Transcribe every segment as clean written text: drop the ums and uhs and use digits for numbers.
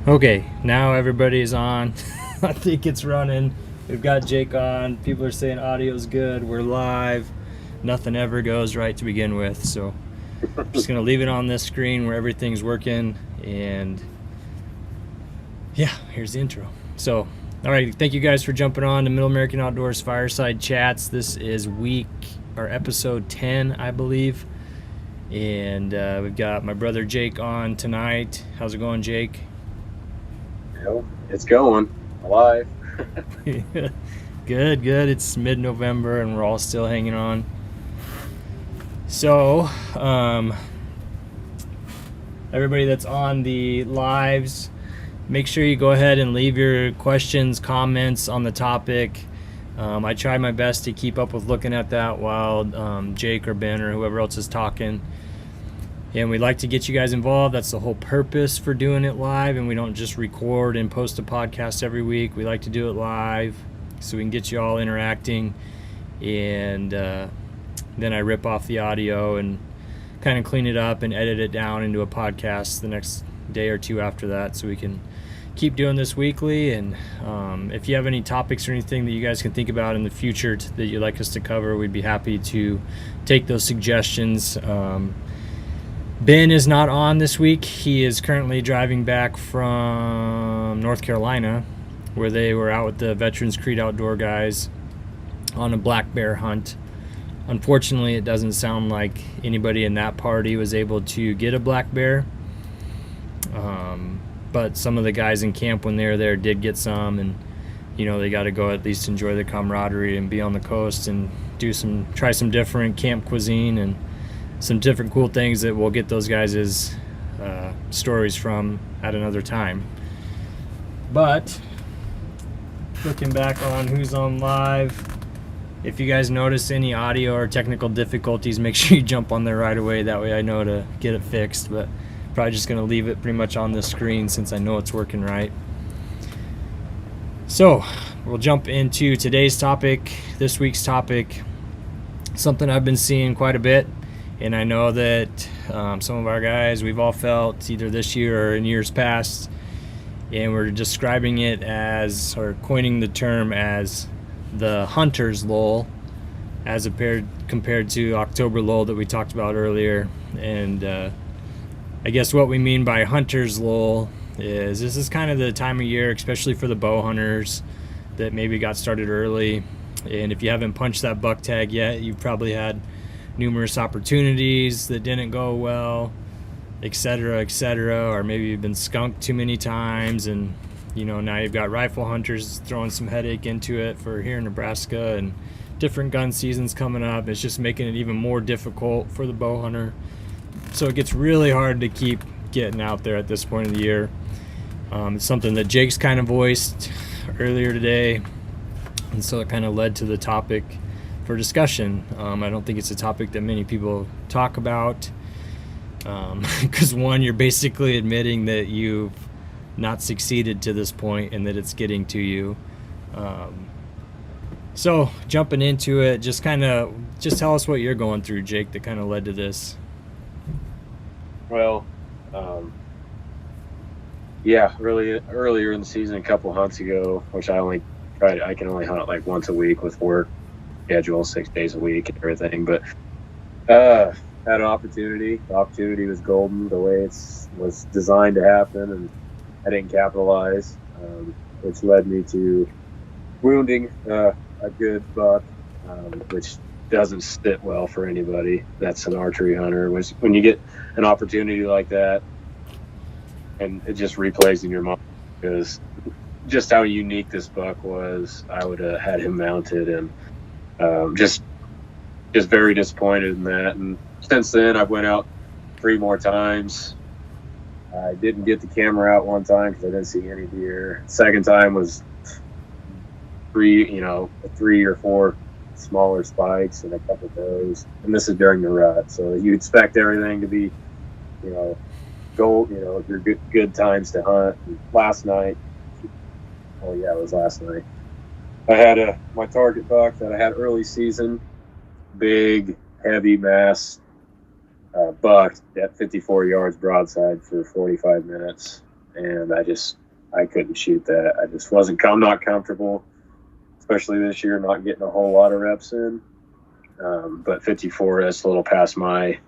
Okay, now everybody's on. I think it's running. We've got Jake on. People are saying audio's good. We're live. Nothing ever goes right to begin with. So I'm just going to leave it on this screen where everything's working. And yeah, here's the intro. So, all right, thank you guys for jumping on to Middle American Outdoors Fireside Chats. This is episode 10, I believe. And we've got my brother Jake on tonight. How's it going, Jake? It's going alive. Good. It's mid-November and we're all still hanging on. So, everybody that's on the lives, make sure you go ahead and leave your questions, comments on the topic. I try my best to keep up with looking at that while Jake or Ben or whoever else is talking. And we'd like to get you guys involved. That's the whole purpose for doing it live. And we don't just record and post a podcast every week. We like to do it live so we can get you all interacting. And then I rip off the audio and kind of clean it up and edit it down into a podcast the next day or two after that, so we can keep doing this weekly. And if you have any topics or anything that you guys can think about in the future that you'd like us to cover, we'd be happy to take those suggestions. Ben is not on this week. He is currently driving back from North Carolina, where they were out with the Veterans Creed Outdoor guys on a black bear hunt. Unfortunately, it doesn't sound like anybody in that party was able to get a black bear. But some of the guys in camp when they were there did get some, and they got to go at least enjoy the camaraderie and be on the coast and try some different camp cuisine and some different cool things that we'll get those guys' stories from at another time. But looking back on who's on live, if you guys notice any audio or technical difficulties, make sure you jump on there right away. That way I know to get it fixed. But probably just going to leave it pretty much on this screen since I know it's working right. So we'll jump into today's topic, this week's topic, something I've been seeing quite a bit. And I know that some of our guys, we've all felt either this year or in years past, and we're describing it as, or coining the term as, the hunter's lull, as compared to October lull that we talked about earlier. And I guess what we mean by hunter's lull is this is kind of the time of year, especially for the bow hunters, that maybe got started early. And if you haven't punched that buck tag yet, you've probably had numerous opportunities that didn't go well, etc., or maybe you've been skunked too many times, and now you've got rifle hunters throwing some headache into it for here in Nebraska, and different gun seasons coming up. It's just making it even more difficult for the bow hunter, so it gets really hard to keep getting out there at this point of the year. It's something that Jake's kind of voiced earlier today, and so it kind of led to the topic for discussion. I don't think it's a topic that many people talk about, because one, you're basically admitting that you've not succeeded to this point and that it's getting to you. So jumping into it, just tell us what you're going through, Jake, that kind of led to this. Well, really earlier in the season, a couple hunts ago, which I can only hunt like once a week with work schedule, 6 days a week and everything, but had an opportunity. The opportunity was golden, the way it was designed to happen, and I didn't capitalize, which led me to wounding a good buck, which doesn't sit well for anybody that's an archery hunter. When you get an opportunity like that, and it just replays in your mind, because just how unique this buck was, I would have had him mounted, and just very disappointed in that. And since then, I went out 3 more times. I didn't get the camera out one time because I didn't see any deer. Second time was 3 or 4 smaller spikes and a couple does. And this is during the rut, so you expect everything to be, gold. Your good times to hunt. And last night, it was last night, I had my target buck that I had early season, big, heavy mass buck at 54 yards broadside for 45 minutes. and I couldn't shoot that. I'm not comfortable, especially this year, not getting a whole lot of reps in. But 54, that's a little past my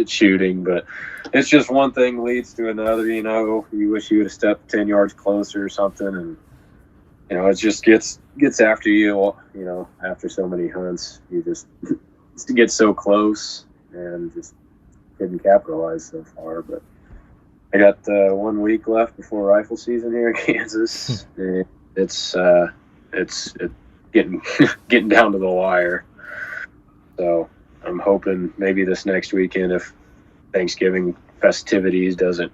shooting, but it's just one thing leads to another. You wish you would have stepped 10 yards closer or something, and it just gets after you. After so many hunts, you just get so close and just couldn't capitalize so far. But I got 1 week left before rifle season here in Kansas. And it's getting getting down to the wire. So I'm hoping maybe this next weekend, if Thanksgiving festivities doesn't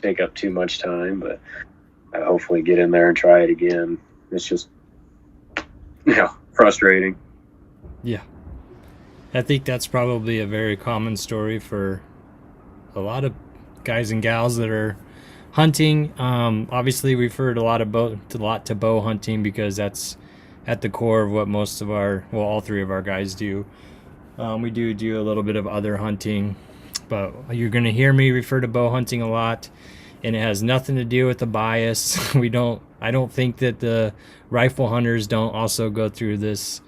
take up too much time, but I hopefully get in there and try it again. It's just, frustrating. Yeah. I think that's probably a very common story for a lot of guys and gals that are hunting. Obviously, we've heard a lot to bow hunting because that's at the core of what all three of our guys do. We do a little bit of other hunting, but you're going to hear me refer to bow hunting a lot, and it has nothing to do with the bias. I don't think that the rifle hunters don't also go through this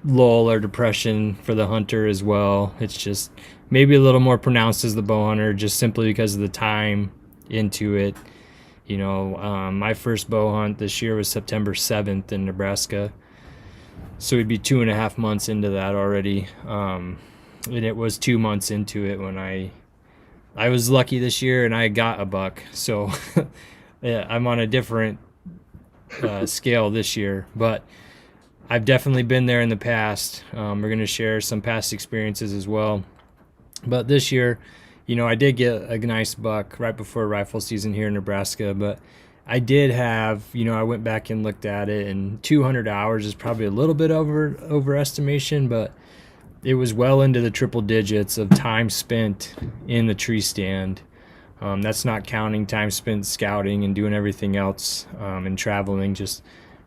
lull or depression for the hunter as well. It's just maybe a little more pronounced as the bow hunter, just simply because of the time into it. My first bow hunt this year was September 7th in Nebraska. So we'd be 2.5 months into that already. And it was 2 months into it when I was lucky this year and I got a buck. So yeah, I'm on a different scale this year, but I've definitely been there in the past. We're going to share some past experiences as well. But this year, I did get a nice buck right before rifle season here in Nebraska, but I did have, I went back and looked at it, and 200 hours is probably a little bit overestimation, but it was well into the triple digits of time spent in the tree stand. That's not counting time spent scouting and doing everything else and traveling, just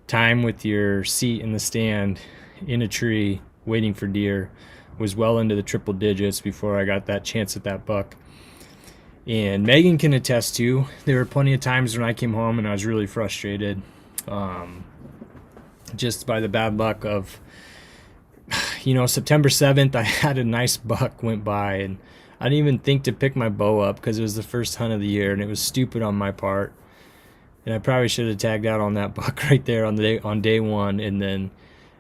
time with your seat in the stand in a tree waiting for deer was well into the triple digits before I got that chance at that buck. And Megan can attest to, there were plenty of times when I came home and I was really frustrated just by the bad luck of, September 7th, I had a nice buck went by, and I didn't even think to pick my bow up because it was the first hunt of the year, and it was stupid on my part. And I probably should have tagged out on that buck right there on day one, and then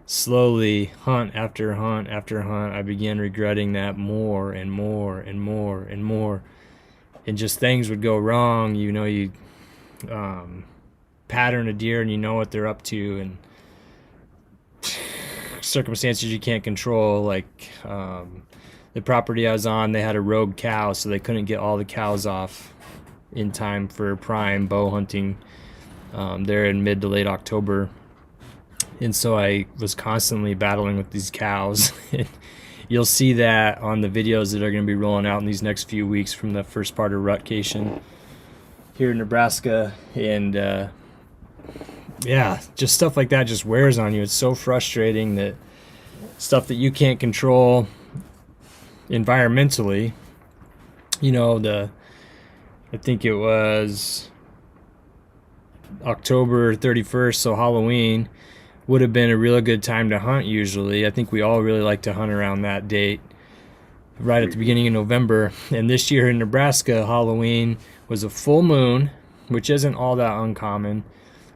slowly, hunt after hunt after hunt, I began regretting that more and more and more and more. And just things would go wrong. You pattern a deer and you know what they're up to, and circumstances you can't control. Like the property I was on, they had a rogue cow, so they couldn't get all the cows off in time for prime bow hunting there in mid to late October. And so I was constantly battling with these cows. You'll see that on the videos that are going to be rolling out in these next few weeks from the first part of rutcation here in Nebraska. And just stuff like that just wears on you. It's so frustrating, that stuff that you can't control environmentally. I think it was October 31st, so Halloween would have been a really good time to hunt usually. I think we all really like to hunt around that date, right at the beginning of November. And this year in Nebraska, Halloween was a full moon, which isn't all that uncommon,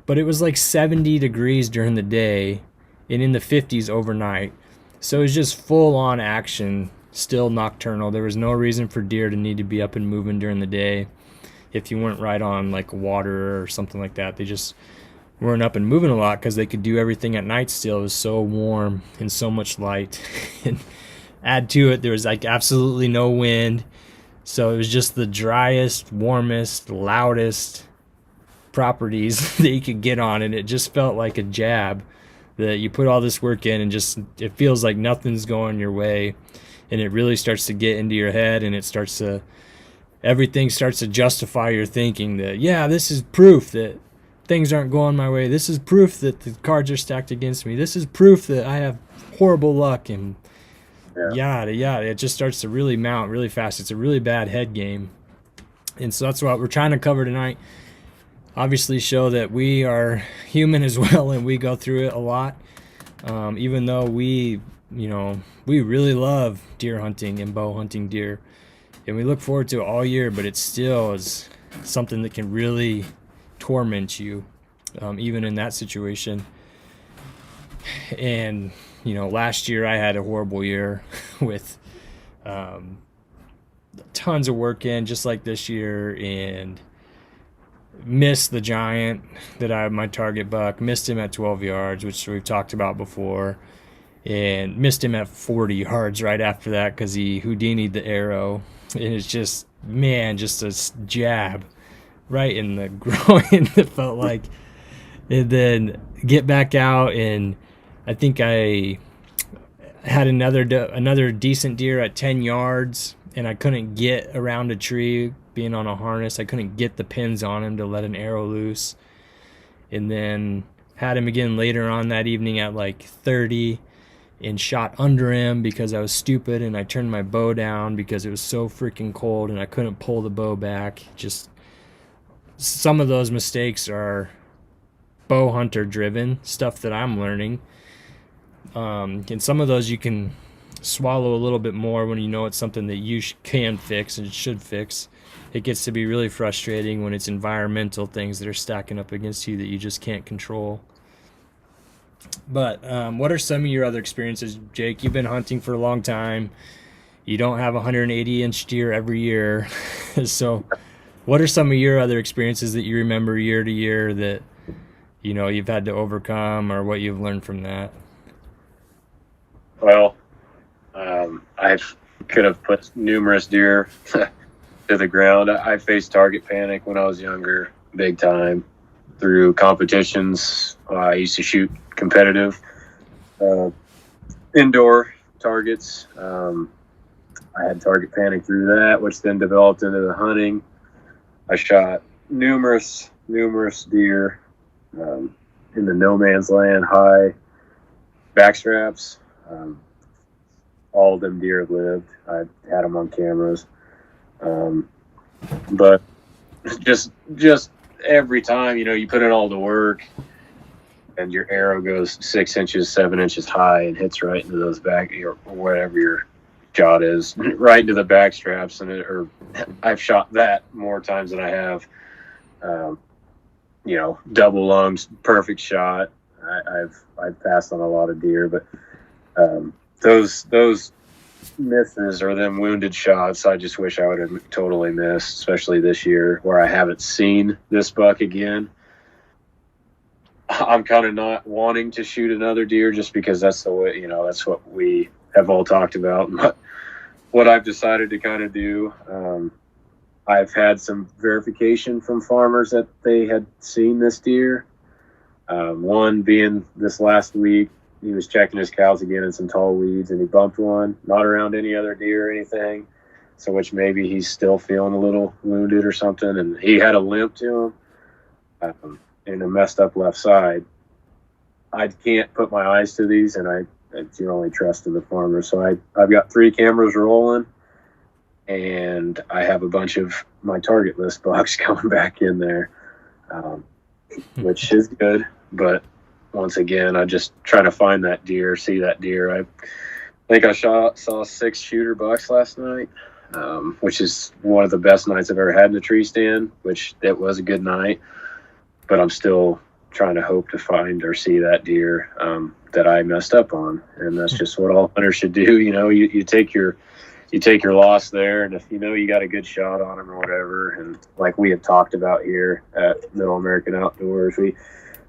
but it was like 70 degrees during the day and in the 50s overnight. So it was just full on action, still nocturnal. There was no reason for deer to need to be up and moving during the day if you weren't right on like water or something like that. They just weren't up and moving a lot because they could do everything at night still. It was so warm and so much light. And add to it, there was like absolutely no wind. So it was just the driest, warmest, loudest properties that you could get on. And it just felt like a jab that you put all this work in and just, it feels like nothing's going your way. And it really starts to get into your head, and everything starts to justify your thinking that, yeah, this is proof that things aren't going my way. This is proof that the cards are stacked against me. This is proof that I have horrible luck, and yada yada. It just starts to really mount really fast. It's a really bad head game. And so that's what we're trying to cover tonight, obviously show that we are human as well, and we go through it a lot. Even though we really love deer hunting and bow hunting deer, and we look forward to it all year, but it still is something that can really torment you, even in that situation. And last year I had a horrible year with tons of work in, just like this year, and missed the giant that I had my target buck, missed him at 12 yards, which we've talked about before, and missed him at 40 yards right after that because he Houdini'd the arrow. And it's just, man, just a jab right in the groin that felt like. And then get back out, and I think I had another decent deer at 10 yards, and I couldn't get around a tree being on a harness. I couldn't get the pins on him to let an arrow loose. And then had him again later on that evening at like 30 and shot under him because I was stupid, and I turned my bow down because it was so freaking cold and I couldn't pull the bow back. Just some of those mistakes are bow hunter driven stuff that I'm learning. And some of those you can swallow a little bit more when you know it's something that you can fix and should fix. It gets to be really frustrating when it's environmental things that are stacking up against you that you just can't control. But what are some of your other experiences, Jake? You've been hunting for a long time. You don't have 180-inch deer every year. So what are some of your other experiences that you remember year to year that you've had to overcome, or what you've learned from that? Well, I could have put numerous deer to the ground. I faced target panic when I was younger, big time, through competitions. I used to shoot competitive indoor targets. I had target panic through that, which then developed into the hunting. I shot numerous deer in the no man's land, high backstraps. All of them deer lived. I had them on cameras. But just every time, you put in all the work and your arrow goes 6 inches, 7 inches high and hits right into those back, or whatever your shot is, right into the back straps. Or I've shot that more times than I have, double lungs, perfect shot. I've passed on a lot of deer, but those misses or them wounded shots, I just wish I would have totally missed, especially this year where I haven't seen this buck again. I'm kind of not wanting to shoot another deer just because that's the way, that's what we have all talked about. But what I've decided to kind of do, I've had some verification from farmers that they had seen this deer. One being this last week, he was checking his cows again in some tall weeds, and he bumped one, not around any other deer or anything. So which maybe he's still feeling a little wounded or something. And he had a limp to him and a messed up left side. I can't put my eyes to these, and I generally trust in the farmer. So I've got 3 cameras rolling, and I have a bunch of my target list bucks coming back in there, which is good. But once again, I just try to find that deer, see that deer. I think I saw 6 shooter bucks last night, which is one of the best nights I've ever had in a tree stand, which it was a good night. But I'm still trying to hope to find or see that deer that I messed up on. And that's just what all hunters should do. You take your loss there, and if you got a good shot on him or whatever, and like we have talked about here at Middle American Outdoors, we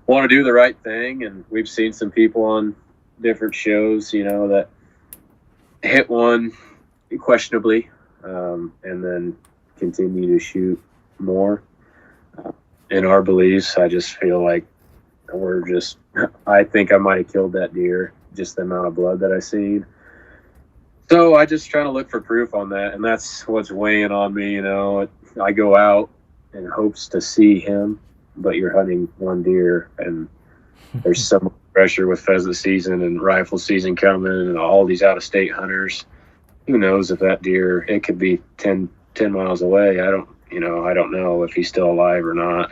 want to do the right thing. And we've seen some people on different shows, that hit one questionably, and then continue to shoot more. In our beliefs, I just feel like I think I might have killed that deer, just the amount of blood that I seen. So I just try to look for proof on that, and that's what's weighing on me. I go out in hopes to see him, but you're hunting one deer, and there's so much pressure with pheasant season and rifle season coming, and all these out-of-state hunters. Who knows if that deer? It could be 10 miles away. I don't know if he's still alive or not.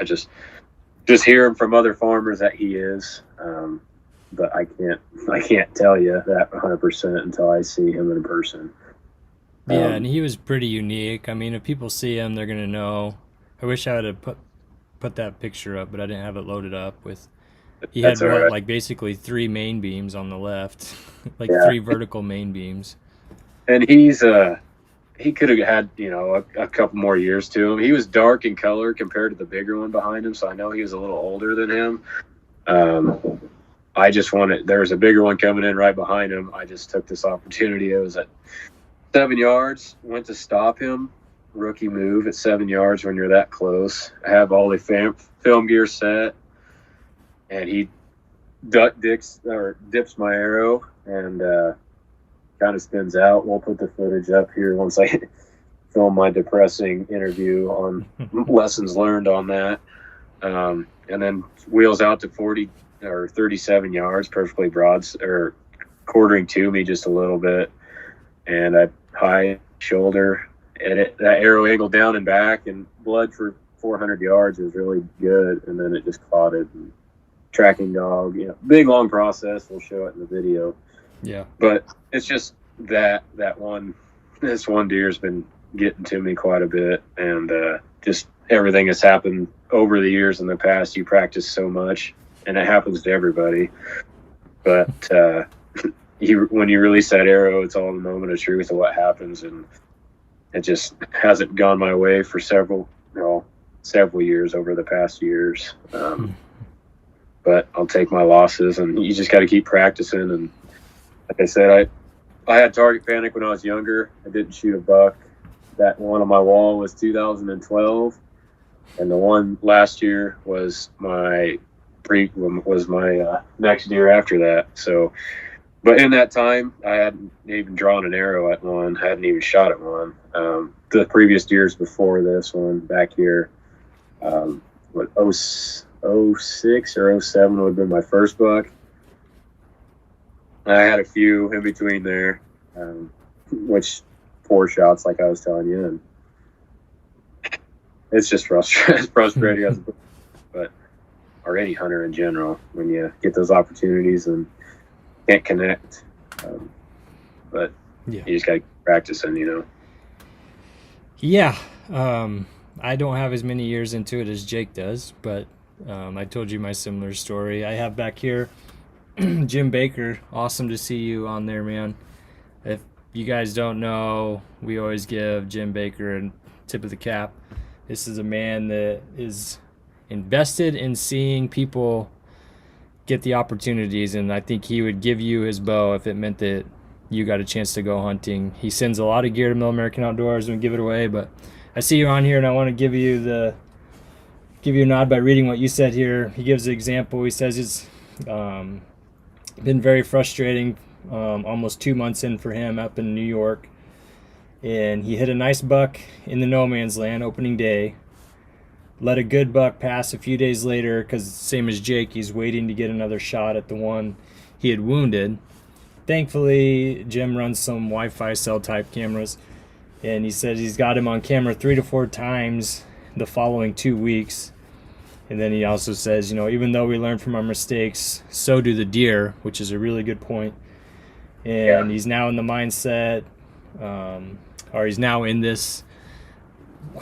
just hearing from other farmers that he is. But I can't tell you that 100% until I see him in person. Yeah, and he was pretty unique. I mean, if people see him, they're gonna know. I wish I would have put that picture up, but I didn't have it loaded up with. He had That's all what, right. like basically three main beams on the left, like Yeah, three vertical main beams. and he could have had a couple more years to him. He was dark in color compared to the bigger one behind him, so I know he was a little older than him. I just wanted there was a bigger one coming in right behind him. I just took this opportunity. It was at 7 yards. Went to stop him. Rookie move at 7 yards when you're that close. I have all the film gear set, and he dips my arrow and kind of spins out. We'll put the footage up here once I film my depressing interview on lessons learned on that. And then wheels out to 40 or 37 yards, perfectly broad, or quartering to me just a little bit. And I high shoulder, and that arrow angled down and back, and blood for 400 yards is really good. And then it just clotted. And tracking dog, big long process. We'll show it in the video. Yeah. But it's just this one deer's been getting to me quite a bit, and just everything has happened over the years in the past. You practice so much, and it happens to everybody. But when you release that arrow, it's all the moment of truth of what happens, and it just hasn't gone my way for several years over the past years. But I'll take my losses, and you just got to keep practicing. And like I said, I had target panic when I was younger. I didn't shoot a buck. That one on my wall was 2012, and the one last year was my next deer after that. So, but in that time, I hadn't even drawn an arrow at one, hadn't even shot at one. The previous years before this one back here, 06 or 07 would have been my first buck. I had a few in between there, which 4 shots, like I was telling you, and it's just frustrating, or any hunter in general, when you get those opportunities and can't connect. But Yeah. you just got to keep practicing, Yeah. I don't have as many years into it as Jake does, but I told you my similar story. I have back here Jim Baker. Awesome to see you on there, man. If you guys don't know, we always give Jim Baker a tip of the cap. This is a man that is invested in seeing people get the opportunities, and I think he would give you his bow if it meant that you got a chance to go hunting. He sends a lot of gear to Middle American Outdoors and give it away, but I see you on here, and I want to give you a nod by reading what you said here. He gives an example. He says it's been very frustrating, almost 2 months in for him up in New York, and he hit a nice buck in the no man's land opening day. Let a good buck pass a few days later because, same as Jake, he's waiting to get another shot at the one he had wounded. Thankfully, Jim runs some Wi-Fi cell type cameras, and he said he's got him on camera 3 to 4 times the following 2 weeks. And then he also says, even though we learn from our mistakes, so do the deer, which is a really good point. And he's now in the mindset, or he's now in this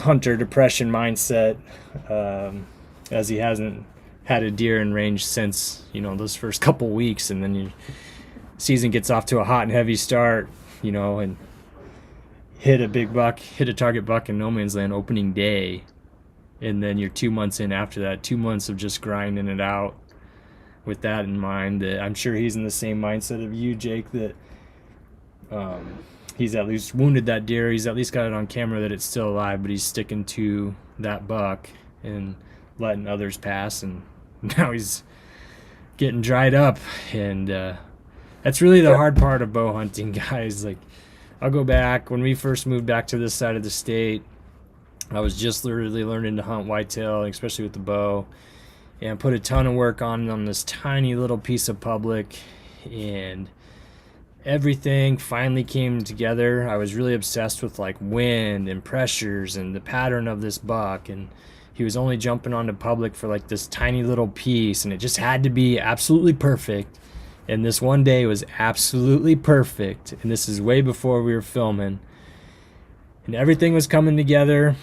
hunter depression mindset, as he hasn't had a deer in range since those first couple weeks, and then your season gets off to a hot and heavy start, and hit a target buck in no man's land opening day, and then you're 2 months in after that, 2 months of just grinding it out. With that in mind, that I'm sure he's in the same mindset of you, Jake, that he's at least wounded that deer. He's at least got it on camera that it's still alive, but he's sticking to that buck and letting others pass, and now he's getting dried up. And that's really the hard part of bow hunting, guys. Like, I'll go back when we first moved back to this side of the state. I was just literally learning to hunt whitetail, especially with the bow, and put a ton of work on this tiny little piece of public, and everything finally came together. I was really obsessed with like wind and pressures and the pattern of this buck, and he was only jumping onto public for like this tiny little piece, and it just had to be absolutely perfect. And this one day was absolutely perfect, and this is way before we were filming, and everything was coming together,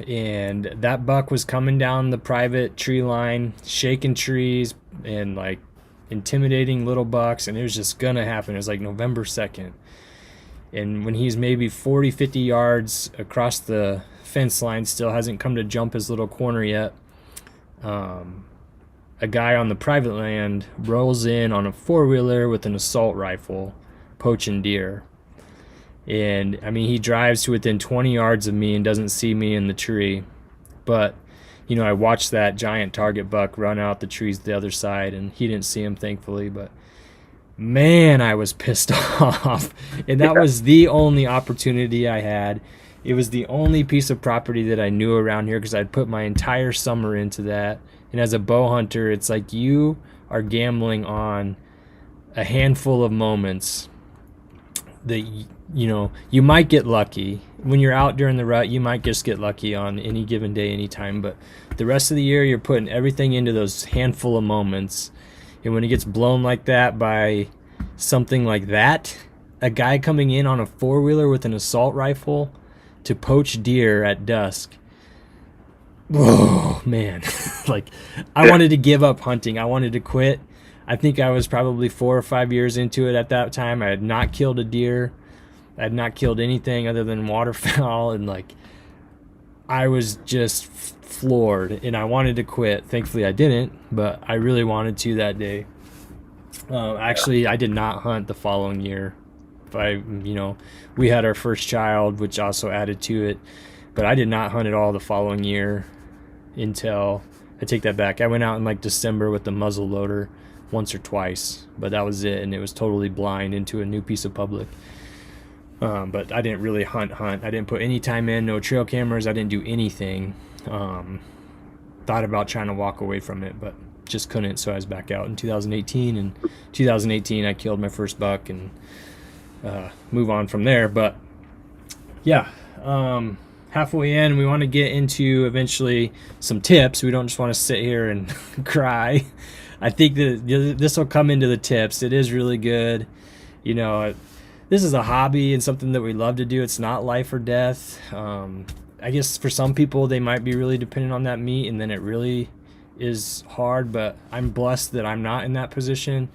and that buck was coming down the private tree line, shaking trees and like intimidating little bucks, and it was just gonna happen. It was like November 2nd, and when he's maybe 40-50 yards across the fence line, still hasn't come to jump his little corner yet, a guy on the private land rolls in on a four-wheeler with an assault rifle poaching deer. And I mean, he drives to within 20 yards of me and doesn't see me in the tree, but you know, I watched that giant target buck run out the trees the other side, and he didn't see him, thankfully. But man, I was pissed off. And that was the only opportunity I had. It was the only piece of property that I knew around here, because I'd put my entire summer into that. And as a bow hunter, it's like you are gambling on a handful of moments that, you know, you might get lucky. When you're out during the rut, you might just get lucky on any given day, anytime. But the rest of the year, you're putting everything into those handful of moments. And when it gets blown like that by something like that, a guy coming in on a four-wheeler with an assault rifle to poach deer at dusk, oh man, like I wanted to give up hunting. I wanted to quit. I think I was probably 4 or 5 years into it at that time. I had not killed a deer. I had not killed anything other than waterfowl, and like I was just floored, and I wanted to quit. Thankfully I didn't, but I really wanted to that day. Actually, I did not hunt the following year. We had our first child, which also added to it, but I did not hunt at all the following year until, I take that back, I went out in like December with the muzzle loader once or twice, but that was it, and it was totally blind into a new piece of public. But I didn't really hunt. I didn't put any time in, no trail cameras. I didn't do anything. Thought about trying to walk away from it, but just couldn't, so I was back out in 2018. And 2018, I killed my first buck and move on from there. But yeah, halfway in, we want to get into eventually some tips. We don't just want to sit here and cry. I think that this will come into the tips. It is really good. You know, this is a hobby and something that we love to do. It's not life or death. I guess for some people, they might be really dependent on that meat, and then it really is hard, but I'm blessed that I'm not in that position.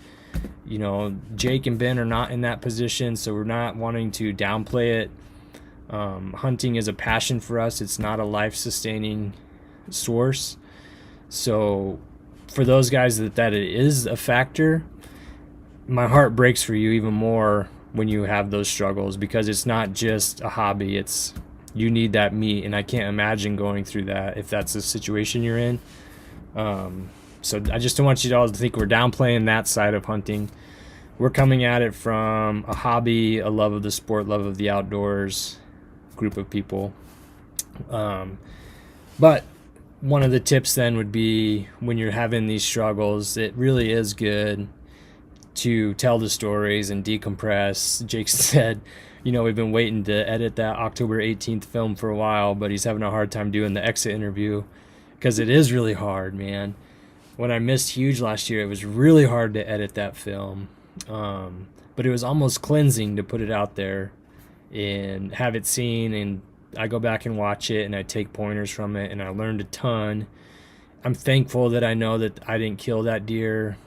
You know, Jake and Ben are not in that position, so we're not wanting to downplay it. Hunting is a passion for us. It's not a life-sustaining source. So for those guys that it is a factor, my heart breaks for you even more when you have those struggles, because it's not just a hobby. It's, you need that meat, and I can't imagine going through that if that's the situation you're in. So I just don't want you all to think we're downplaying that side of hunting. We're coming at it from a hobby, a love of the sport, love of the outdoors group of people. But one of the tips then would be, when you're having these struggles, it really is good to tell the stories and decompress. Jake said, you know, we've been waiting to edit that October 18th film for a while, but he's having a hard time doing the exit interview because it is really hard, man. When I missed Huge last year, it was really hard to edit that film. But it was almost cleansing to put it out there and have it seen, and I go back and watch it and I take pointers from it, and I learned a ton. I'm thankful that I know that I didn't kill that deer.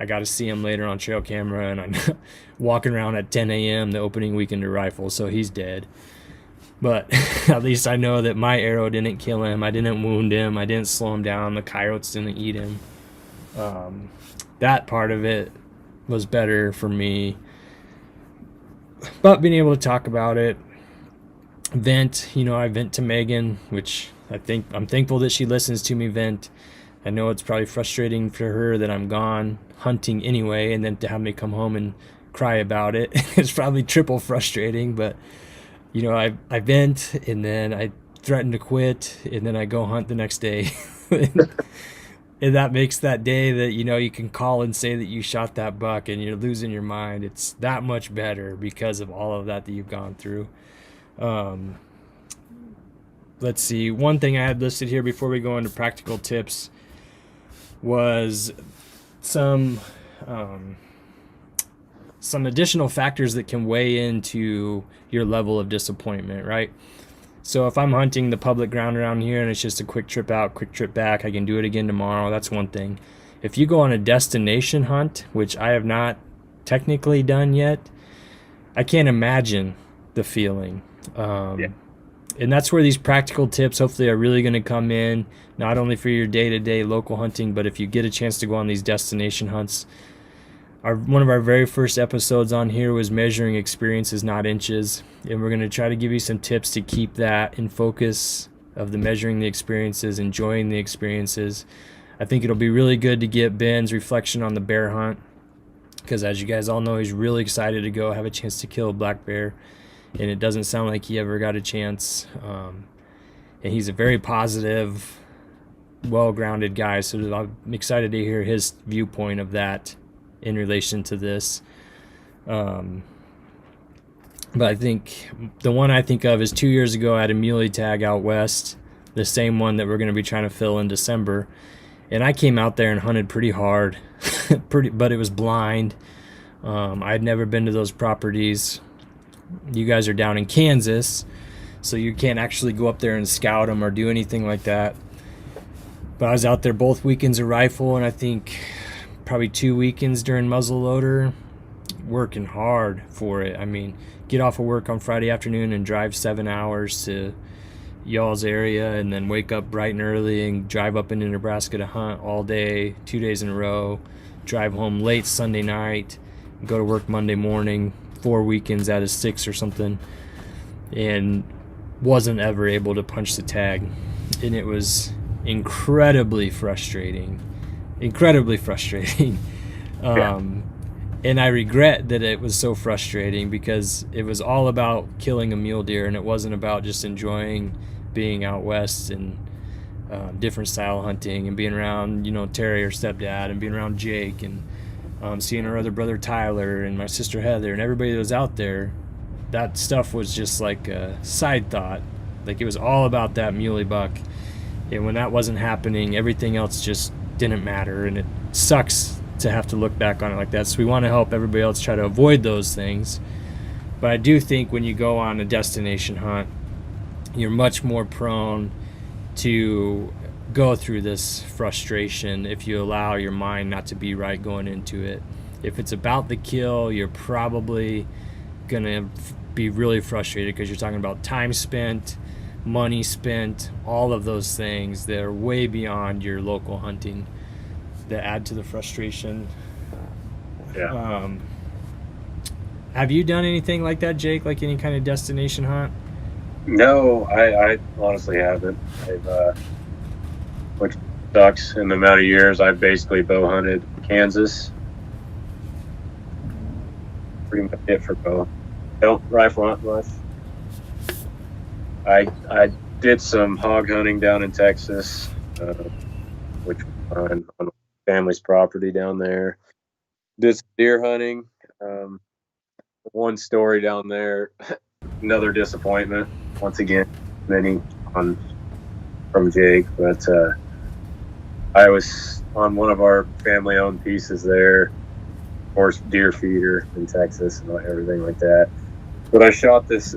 I got to see him later on trail camera, and I'm walking around at 10 a.m. the opening weekend to rifle, so he's dead. But at least I know that my arrow didn't kill him. I didn't wound him. I didn't slow him down. The coyotes didn't eat him. That part of it was better for me. But being able to talk about it, vent, you know, I vent to Megan, which I'm thankful that she listens to me vent. I know it's probably frustrating for her that I'm gone hunting anyway, and then to have me come home and cry about it, it's probably triple frustrating. But you know, I vent, and then I threaten to quit, and then I go hunt the next day. And that makes that day that, you know, you can call and say that you shot that buck and you're losing your mind, it's that much better because of all of that you've gone through. let's see. One thing I had listed here before we go into practical tips was some additional factors that can weigh into your level of disappointment, right? So if I'm hunting the public ground around here and it's just a quick trip out, quick trip back, I can do it again tomorrow. That's one thing. If you go on a destination hunt, which I have not technically done yet, I can't imagine the feeling. And that's where these practical tips hopefully are really going to come in, not only for your day-to-day local hunting, but if you get a chance to go on these destination hunts. One of our very first episodes on here was measuring experiences, not inches. And we're going to try to give you some tips to keep that in focus of the measuring the experiences, enjoying the experiences. I think it'll be really good to get Ben's reflection on the bear hunt, because as you guys all know, he's really excited to go have a chance to kill a black bear. And it doesn't sound like he ever got a chance. And he's a very positive, well-grounded guy. So I'm excited to hear his viewpoint of that in relation to this. But I think the one I think of is 2 years ago I had a muley tag out west, the same one that we're going to be trying to fill in December. And I came out there and hunted pretty hard, but it was blind. I had never been to those properties. You guys are down in Kansas, so you can't actually go up there and scout them or do anything like that. But I was out there both weekends of rifle, and I think probably 2 weekends during muzzleloader, working hard for it. I mean, get off of work on Friday afternoon and drive 7 hours to y'all's area, and then wake up bright and early and drive up into Nebraska to hunt all day, 2 days in a row, drive home late Sunday night, go to work Monday morning, 4 weekends out of 6 or something, and wasn't ever able to punch the tag. And it was incredibly frustrating. And I regret that it was so frustrating, because it was all about killing a mule deer, and it wasn't about just enjoying being out west and different style hunting and being around, Terry, or stepdad, and being around Jake, and seeing our other brother Tyler and my sister Heather and everybody that was out there. That stuff was just like a side thought. Like, it was all about that muley buck. And when that wasn't happening, everything else just didn't matter, and it sucks to have to look back on it like that. So we want to help everybody else try to avoid those things. But I do think when you go on a destination hunt, you're much more prone to go through this frustration if you allow your mind not to be right going into it. If it's about the kill, you're probably going to be really frustrated, because you're talking about time spent, money spent, all of those things that are way beyond your local hunting that add to the frustration. Yeah. Have you done anything like that, Jake? Like any kind of destination hunt? No, I honestly haven't. Which sucks. In the amount of years I've basically bow hunted Kansas. Pretty much it for bow. Don't rifle hunt much. I did some hog hunting down in Texas, which was fun, on family's property down there. Did some deer hunting. One story down there, another disappointment. Once again, many from Jake, but I was on one of our family-owned pieces there, of course, deer feeder in Texas and everything like that. But I shot this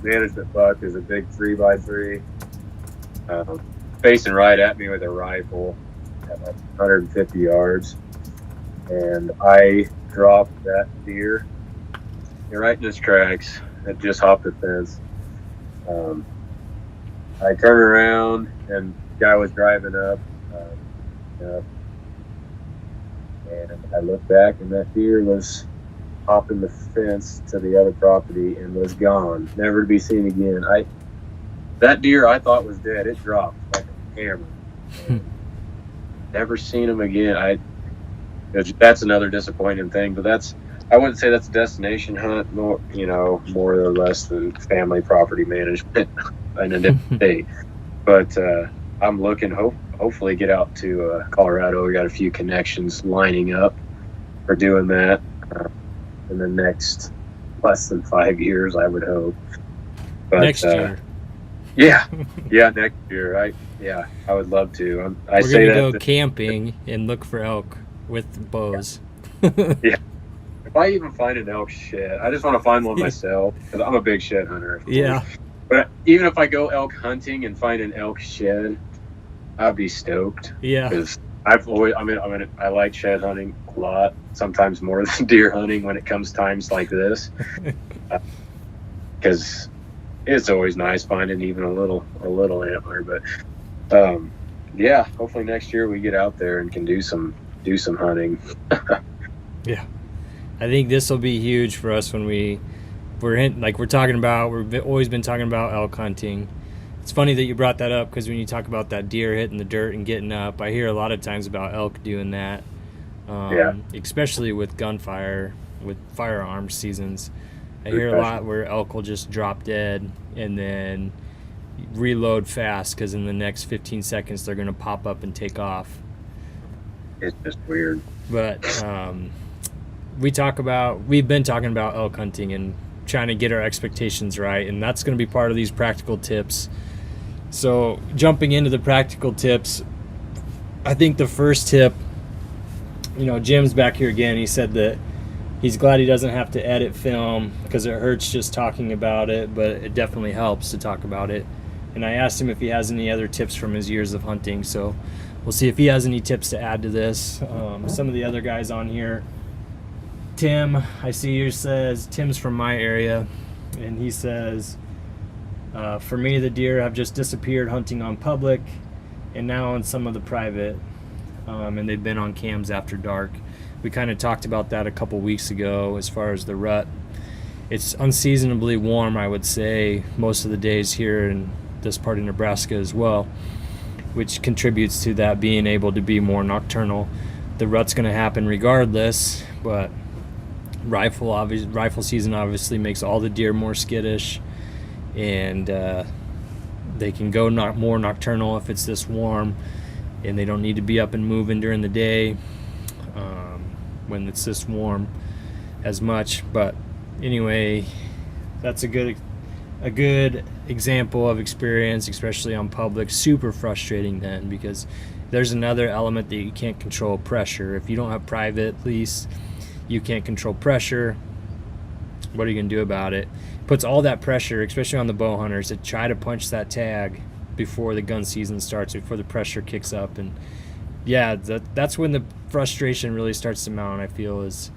management buck as a big 3x3, facing right at me with a rifle at like 150 yards, and I dropped that deer right in his tracks. It just hopped the fence. I turned around, and the guy was driving up, and I looked back, and that deer was hopping the fence to the other property and was gone, never to be seen again. That deer I thought was dead. It dropped like a hammer. Never seen him again. That's another disappointing thing, but I wouldn't say that's a destination hunt, more or less than family property management in a different state. But I'm looking, hopefully get out to Colorado. We got a few connections lining up for doing that in the next less than 5 years, I would hope. But, next year. Yeah, yeah, next year. I would love to. I We're say gonna go that. camping and look for elk with bows. Yeah, if I even find an elk shed, I just want to find one myself because I'm a big shed hunter, of course. Yeah, But even if I go elk hunting and find an elk shed, I'd be stoked yeah, because I like shed hunting a lot. Sometimes more than deer hunting when it comes times like this, because it's always nice finding even a little antler. But yeah, hopefully next year we get out there and can do some hunting. yeah. I think this will be huge for us when we've always been talking about elk hunting. It's funny that you brought that up because when you talk about that deer hitting the dirt and getting up, I hear a lot of times about elk doing that. Yeah. Especially with gunfire, with firearms seasons. I hear a lot where elk will just drop dead and then reload fast because in the next 15 seconds they're going to pop up and take off. It's just weird. But we've been talking about elk hunting and trying to get our expectations right, and that's going to be part of these practical tips. So jumping into the practical tips, I think the first tip, Jim's back here again. He said that he's glad he doesn't have to edit film because it hurts just talking about it, but it definitely helps to talk about it. And I asked him if he has any other tips from his years of hunting, so we'll see if he has any tips to add to this. Some of the other guys on here, Tim, I see yours says, Tim's from my area, and he says, for me, the deer have just disappeared hunting on public and now on some of the private, and they've been on cams after dark. We kind of talked about that a couple weeks ago as far as the rut. It's unseasonably warm, I would say, most of the days here in this part of Nebraska as well, which contributes to that being able to be more nocturnal. The rut's going to happen regardless, but rifle season obviously makes all the deer more skittish, and they can go more nocturnal if it's this warm, and they don't need to be up and moving during the day when it's this warm as much. But anyway, that's a good example of experience, especially on public. Super frustrating then, because there's another element that you can't control: pressure. If you don't have private lease, you can't control pressure. What are you going to do about it? Puts all that pressure, especially on the bow hunters, to try to punch that tag before the gun season starts, before the pressure kicks up. And yeah, that's when the frustration really starts to mount, I feel, is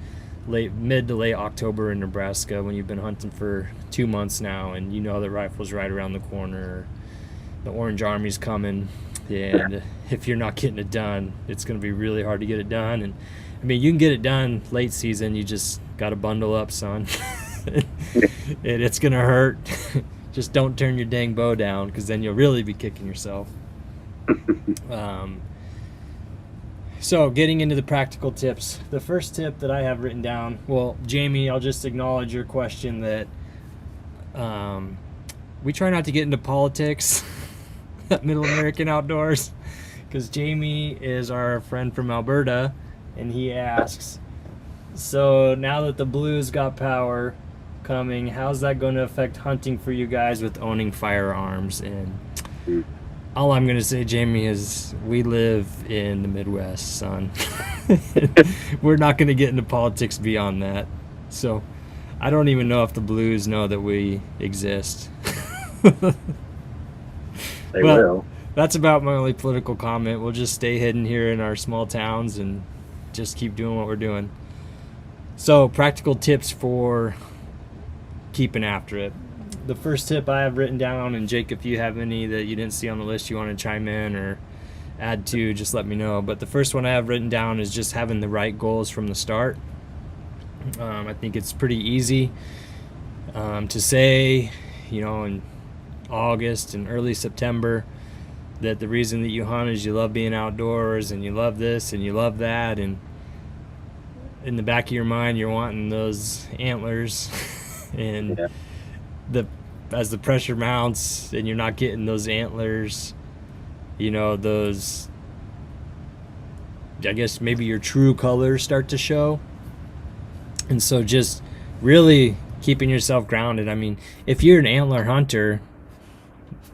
mid to late October in Nebraska, when you've been hunting for 2 months now and you know the rifle's right around the corner, the Orange Army's coming, and if you're not getting it done, it's going to be really hard to get it done. And I mean, you can get it done late season, you just got to bundle up, son. And it's going to hurt. Just don't turn your dang bow down, because then you'll really be kicking yourself. So getting into the practical tips, the first tip that I have written down, well, Jamie, I'll just acknowledge your question that we try not to get into politics at Middle American Outdoors, because Jamie is our friend from Alberta, and he asks, so now that the Blues got power coming, how's that going to affect hunting for you guys with owning firearms? And all I'm going to say, Jamie, is we live in the Midwest, son. We're not going to get into politics beyond that. So I don't even know if the Blues know that we exist. They will. That's about my only political comment. We'll just stay hidden here in our small towns and just keep doing what we're doing. So, practical tips for keeping after it. The first tip I have written down, and Jake, if you have any that you didn't see on the list you want to chime in or add to, just let me know. But the first one I have written down is just having the right goals from the start. I think it's pretty easy to say, in August and early September, that the reason that you hunt is you love being outdoors and you love this and you love that, and in the back of your mind you're wanting those antlers. And as the pressure mounts and you're not getting those antlers, those, I guess maybe your true colors start to show. And so just really keeping yourself grounded. I mean, if you're an antler hunter,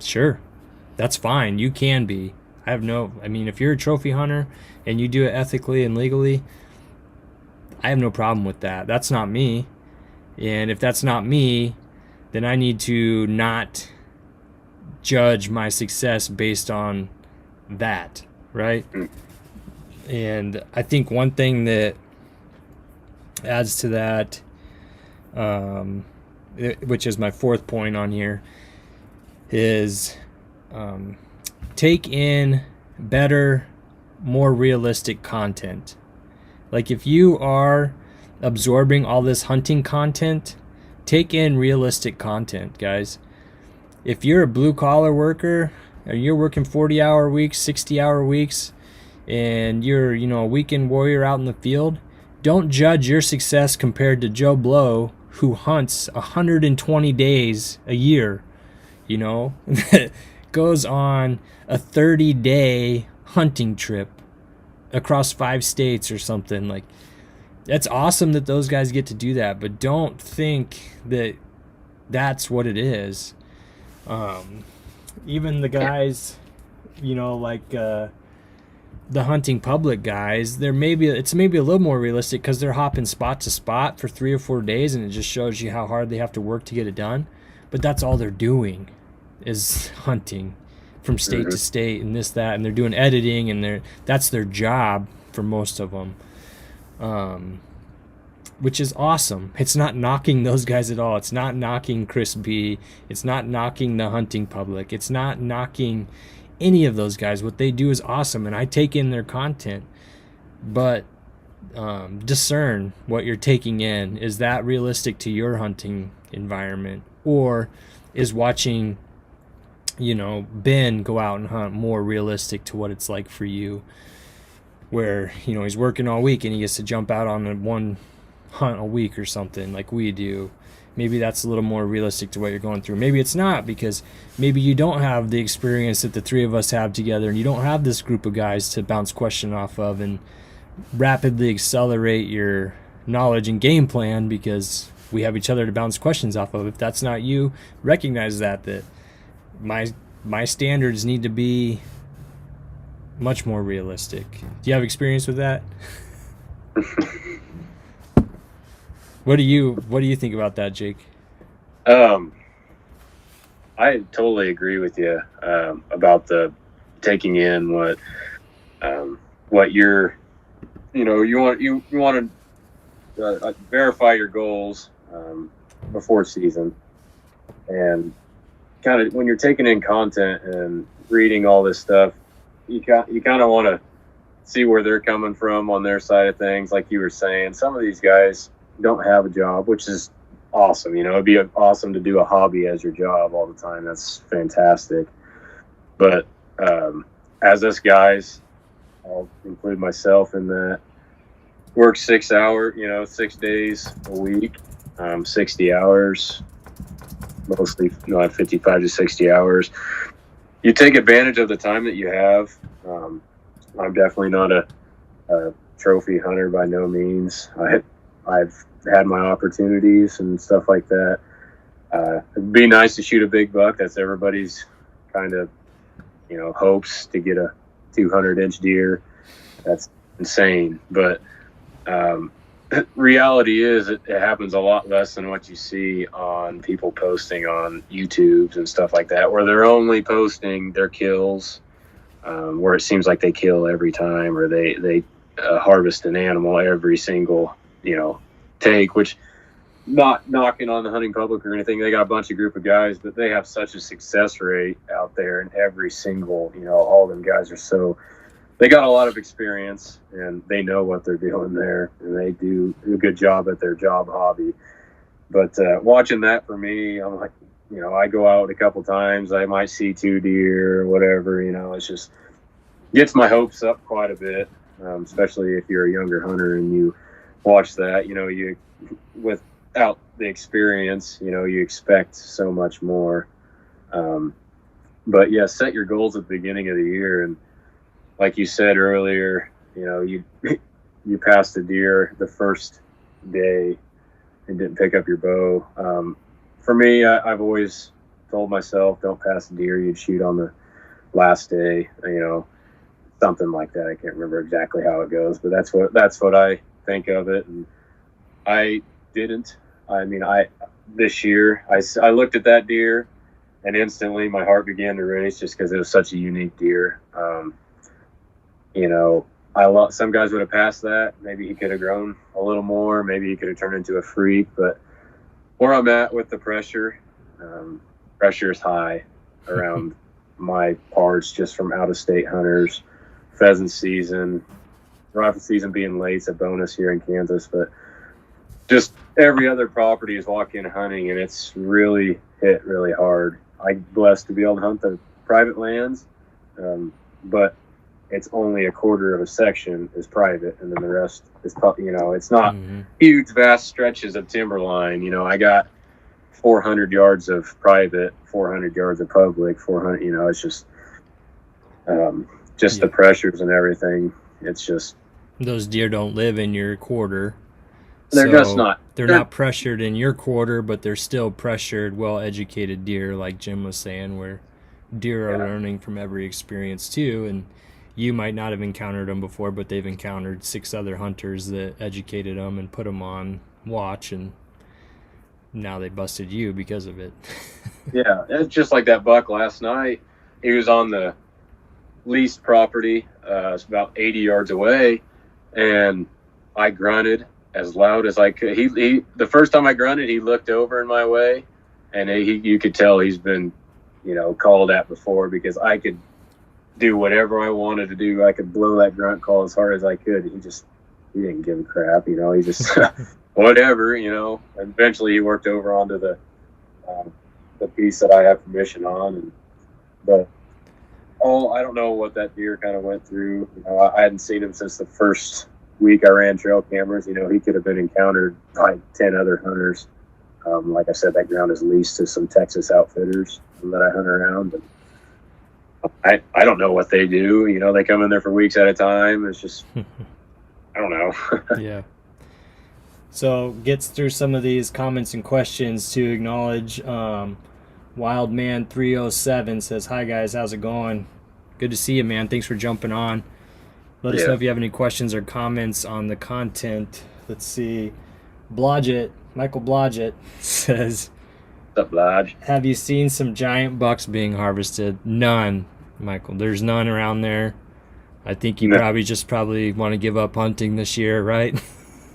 Sure. That's fine. You can be. I mean, if you're a trophy hunter and you do it ethically and legally, I have no problem with that. That's not me. And if that's not me, then I need to not judge my success based on that, right? And I think one thing that adds to that, which is my fourth point on here, is take in better, more realistic content. Like if you are absorbing all this hunting content, take in realistic content, guys. If you're a blue collar worker and you're working 40-hour weeks, 60-hour weeks, and you're, a weekend warrior out in the field, don't judge your success compared to Joe Blow, who hunts 120 days a year, goes on a 30-day hunting trip across 5 states or something. Like, that's awesome that those guys get to do that, but don't think that that's what it is. Even the guys, like the hunting public guys, it's maybe a little more realistic because they're hopping spot to spot for 3 or 4 days, and it just shows you how hard they have to work to get it done. But that's all they're doing is hunting from state to state and this, that, and they're doing editing, and that's their job for most of them. Which is awesome. It's not knocking those guys at all. It's not knocking Chris B. It's not knocking the hunting public. It's not knocking any of those guys. What they do is awesome, and I take in their content. But discern what you're taking in. Is that realistic to your hunting environment? Or is watching, Ben go out and hunt more realistic to what it's like for you? Where, he's working all week and he gets to jump out on one hunt a week or something like we do. Maybe that's a little more realistic to what you're going through. Maybe it's not, because maybe you don't have the experience that the three of us have together, and you don't have this group of guys to bounce question off of and rapidly accelerate your knowledge and game plan, because we have each other to bounce questions off of. If that's not you, recognize that my standards need to be much more realistic. Do you have experience with that? What do you think about that, Jake? I totally agree with you about the taking in what you're, you want to verify your goals before season, and kind of when you're taking in content and reading all this stuff, you kind of want to see where they're coming from on their side of things. Like you were saying, some of these guys don't have a job, which is awesome. It'd be awesome to do a hobby as your job all the time. That's fantastic. But as us guys, I'll include myself in that, work 6 days a week, 60 hours, mostly 55 to 60 hours. You take advantage of the time that you have. I'm definitely not a trophy hunter by no means. I've had my opportunities and stuff like that. It'd be nice to shoot a big buck. That's everybody's kind of, hopes, to get a 200-inch deer. That's insane. But reality is it happens a lot less than what you see on people posting on YouTube and stuff like that, where they're only posting their kills, where it seems like they kill every time, or they harvest an animal every single take, which, not knocking on the hunting public or anything. They got a bunch of group of guys, but they have such a success rate out there, and every single, all of them guys they got a lot of experience, and they know what they're doing there, and they do a good job at their job hobby. But watching that, for me, I'm like, I go out a couple times, I might see 2 deer or whatever, it's just gets my hopes up quite a bit, especially if you're a younger hunter and you watch that, you without the experience, you expect so much more. But yeah, set your goals at the beginning of the year. And like you said earlier, you passed a deer the first day and didn't pick up your bow. For me, I've always told myself, don't pass a deer you'd shoot on the last day, something like that. I can't remember exactly how it goes, but that's what I think of it. And I didn't. This year I looked at that deer and instantly my heart began to race just because it was such a unique deer. Some guys would have passed that. Maybe he could have grown a little more. Maybe he could have turned into a freak. But where I'm at with the pressure is high around my parts, just from out-of-state hunters. Pheasant season, rifle season being late is a bonus here in Kansas, but just every other property is walk-in hunting, and it's really hit really hard. I'm blessed to be able to hunt the private lands, but it's only a quarter of a section is private, and then the rest is, it's not huge, vast stretches of timberline. I got 400 yards of private, 400 yards of public, 400, it's just the pressures and everything. It's just, those deer don't live in your quarter. They're just not. They're not pressured in your quarter, but they're still pressured, well-educated deer, like Jim was saying, where deer are learning from every experience too. And you might not have encountered them before, but they've encountered 6 other hunters that educated them and put them on watch, and now they busted you because of it. Yeah, it's just like that buck last night. He was on the leased property. It's about 80 yards away, and I grunted as loud as I could. He the first time I grunted, he looked over in my way, and you could tell he's been, called at before, because I could do whatever I wanted to do. I could blow that grunt call as hard as I could. He didn't give a crap, he just whatever, Eventually he worked over onto the piece that I have permission on, but I don't know what that deer kind of went through. I hadn't seen him since the first week I ran trail cameras. He could have been encountered by 10 other hunters. Like I said, that ground is leased to some Texas outfitters that I hunt around. And I don't know what they do. They come in there for weeks at a time. It's just, I don't know. Yeah. So gets through some of these comments and questions to acknowledge. Wildman307 says, "Hi guys, how's it going? Good to see you, man. Thanks for jumping on. Let us know if you have any questions or comments on the content." Let's see. Michael Blodgett says, What's up, Lodge? "Have you seen some giant bucks being harvested?" None, Michael. There's none around there. I think you probably want to give up hunting this year, right?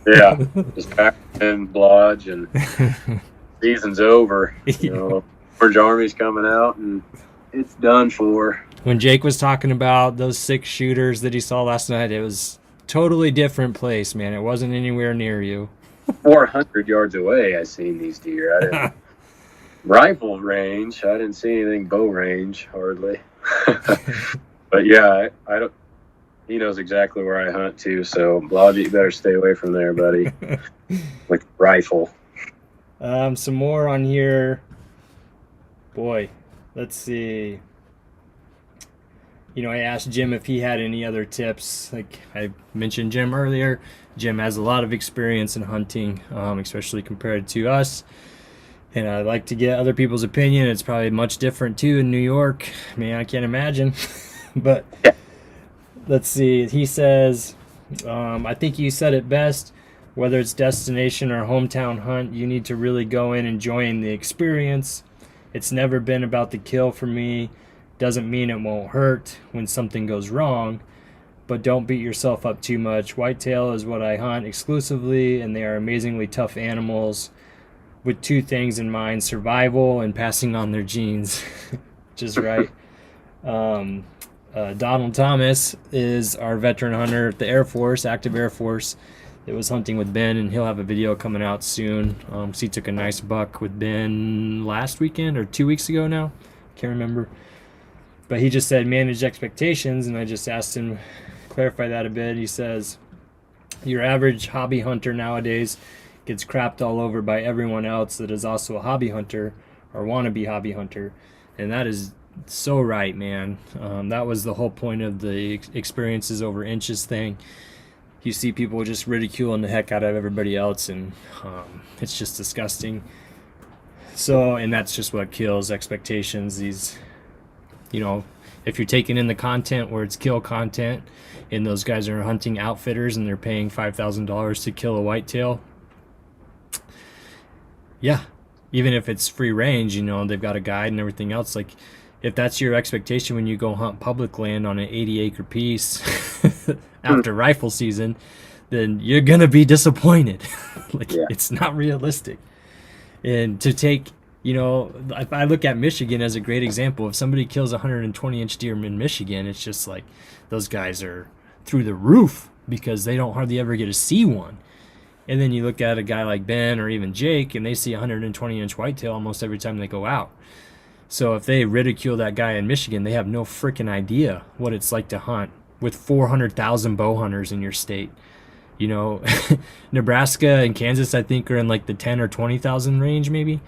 Yeah, just back in Blodge, and season's over. Orange Army's coming out, and it's done for. When Jake was talking about those 6 shooters that he saw last night, it was totally different place, man. It wasn't anywhere near you. 400 yards away, I seen these deer. I didn't rifle range. I didn't see anything bow range hardly. But yeah, I don't. He knows exactly where I hunt too. So Blodgett, you better stay away from there, buddy. With rifle. Some more on here. Boy, let's see. I asked Jim if he had any other tips. Like I mentioned Jim earlier, Jim has a lot of experience in hunting, especially compared to us. And I like to get other people's opinion. It's probably much different too in New York. I can't imagine. But let's see. He says, I think you said it best. Whether it's destination or hometown hunt, you need to really go in enjoying the experience. It's never been about the kill for me. Doesn't mean it won't hurt when something goes wrong, but don't beat yourself up too much. Whitetail is what I hunt exclusively, and they are amazingly tough animals with 2 things in mind: survival and passing on their genes. Which is right. Donald Thomas is our veteran hunter at the Air Force, active Air Force. It was hunting with Ben, and he'll have a video coming out soon. So he took a nice buck with Ben last weekend or 2 weeks ago now. Can't remember. But he just said manage expectations, and I just asked him to clarify that a bit. He says, your average hobby hunter nowadays gets crapped all over by everyone else that is also a hobby hunter or wannabe hobby hunter. And that is so right, man. That was the whole point of the experiences over inches thing. You see people just ridiculing the heck out of everybody else, and it's just disgusting. So, and that's just what kills expectations. These, if you're taking in the content where it's kill content, and those guys are hunting outfitters and they're paying $5,000 to kill a whitetail, yeah, even if it's free range, they've got a guide and everything else. Like, if that's your expectation when you go hunt public land on an 80-acre piece after rifle season, then you're gonna be disappointed. It's not realistic. And to take, if I look at Michigan as a great example, if somebody kills a 120-inch deer in Michigan, it's just like those guys are through the roof because they don't hardly ever get to see one. And then you look at a guy like Ben or even Jake, and they see a 120-inch whitetail almost every time they go out. So if they ridicule that guy in Michigan, they have no freaking idea what it's like to hunt with 400,000 bow hunters in your state. Nebraska and Kansas, I think, are in like the 10 or 20,000 range, maybe.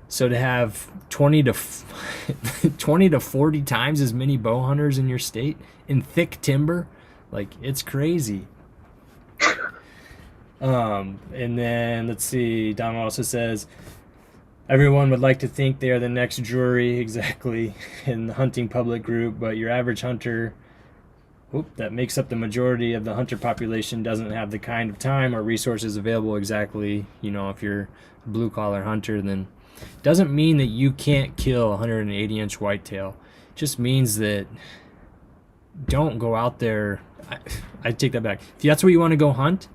So to have 20 to 40 times as many bow hunters in your state in thick timber, it's crazy. And then let's see, Don also says, everyone would like to think they are the next Drury, exactly, in the hunting public group, but your average hunter that makes up the majority of the hunter population doesn't have the kind of time or resources available exactly. If you're a blue collar hunter, then doesn't mean that you can't kill a 180-inch whitetail. It just means that don't go out there. I take that back. If that's what you want to go hunt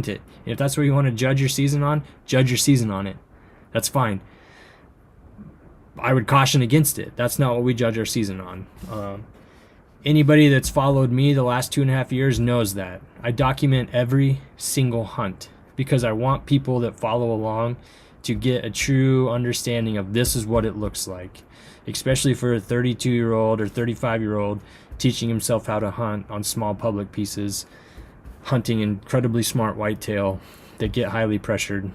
it. If that's what you want to judge your season on it. That's fine. I would caution against it. That's not what we judge our season on. Anybody that's followed me the last 2.5 years knows that. I document every single hunt because I want people that follow along to get a true understanding of this is what it looks like, especially for a 32-year-old or 35-year-old teaching himself how to hunt on small public pieces, hunting incredibly smart whitetail that get highly pressured.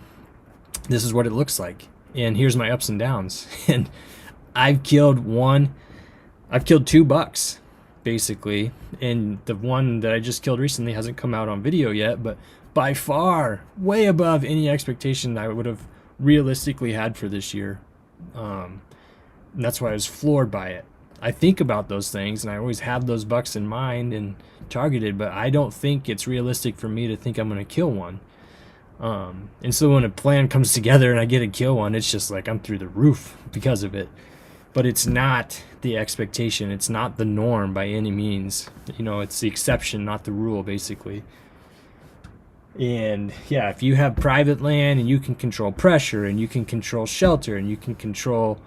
This is what it looks like. And here's my ups and downs. And I've killed two bucks, basically. And the one that I just killed recently hasn't come out on video yet, but by far, way above any expectation I would have realistically had for this year. And that's why I was floored by it. I think about those things, and I always have those bucks in mind and targeted, but I don't think it's realistic for me to think I'm going to kill one. And so when a plan comes together and I get to kill one, it's just like I'm through the roof because of it. But it's not the expectation. It's not the norm by any means. It's the exception, not the rule, basically. And yeah, if you have private land and you can control pressure and you can control shelter and you can control,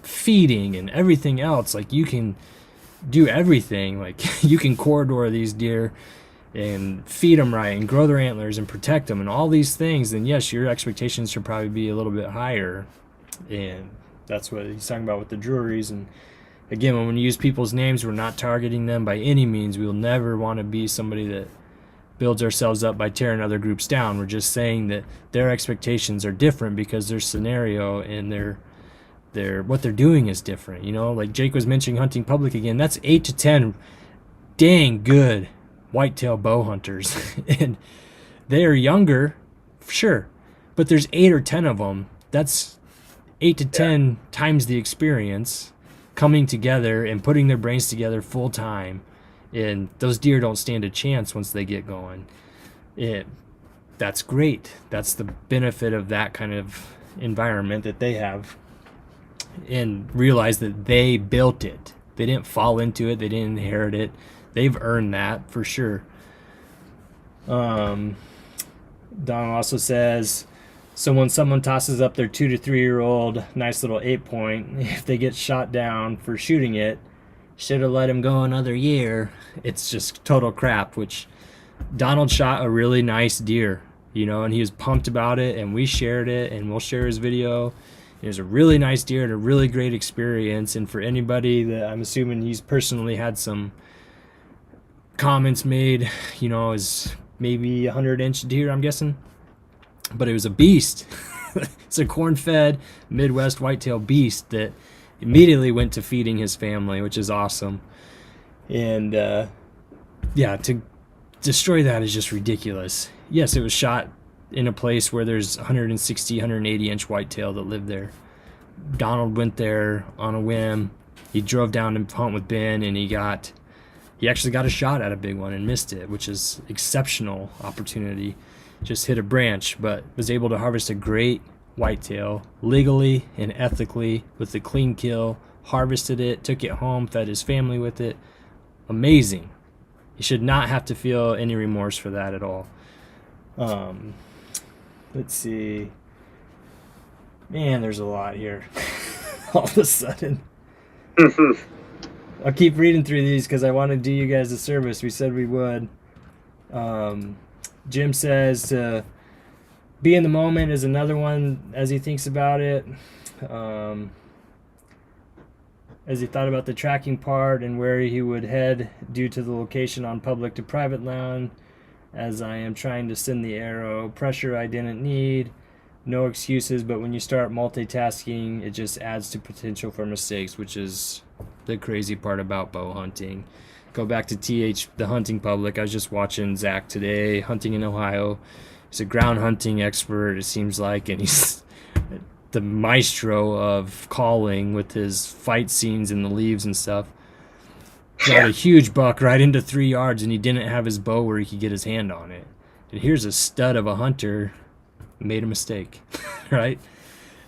feeding and everything else, you can do everything. You can corridor these deer and feed them right and grow their antlers and protect them and all these things, then yes, your expectations should probably be a little bit higher. And that's what he's talking about with the Druries. And again, when we use people's names, we're not targeting them by any means. We'll never want to be somebody that builds ourselves up by tearing other groups down. We're just saying that their expectations are different because their scenario and their what they're doing is different. Like Jake was mentioning hunting public again, that's 8 to 10 dang good whitetail bow hunters. And they are younger, sure, but there's 8 or 10 of them. That's 8 to 10 times the experience coming together and putting their brains together full time. And those deer don't stand a chance once they get going. That's great. That's the benefit of that kind of environment that they have. And realize that they built it. They didn't fall into it. They didn't inherit it. They've earned that for sure. Don also says, so when someone tosses up their 2 to 3-year-old nice little 8-point, if they get shot down for shooting it, should have let him go another year. It's just total crap, which Donald shot a really nice deer, and he was pumped about it, and we shared it, and we'll share his video. It was a really nice deer and a really great experience. And for anybody that I'm assuming he's personally had some comments made, is maybe a 100-inch deer, I'm guessing. But it was a beast. It's a corn-fed Midwest whitetail beast that immediately went to feeding his family, which is awesome. And to destroy that is just ridiculous. Yes, it was shot in a place where there's 160, 180 inch whitetail that live there. Donald went there on a whim. He drove down to hunt with Ben, and he actually got a shot at a big one and missed it, which is exceptional opportunity. Just hit a branch, but was able to harvest a great whitetail legally and ethically with a clean kill, harvested it, took it home, fed his family with it. Amazing. You should not have to feel any remorse for that at all. Let's see. Man, there's a lot here. All of a sudden. I'll keep reading through these because I want to do you guys a service. We said we would. Jim says to be in the moment is another one as he thinks about it. As he thought about the tracking part and where he would head due to the location on public to private land, as I am trying to send the arrow. Pressure I didn't need. No excuses, but when you start multitasking, it just adds to potential for mistakes, which is the crazy part about bow hunting. Go back to the hunting public. I was just watching Zach today, hunting in Ohio. He's a ground hunting expert, it seems like, and he's the maestro of calling with his fight scenes in the leaves and stuff. Got a huge buck right into 3 yards, and he didn't have his bow where he could get his hand on it. And here's a stud of a hunter made a mistake, right?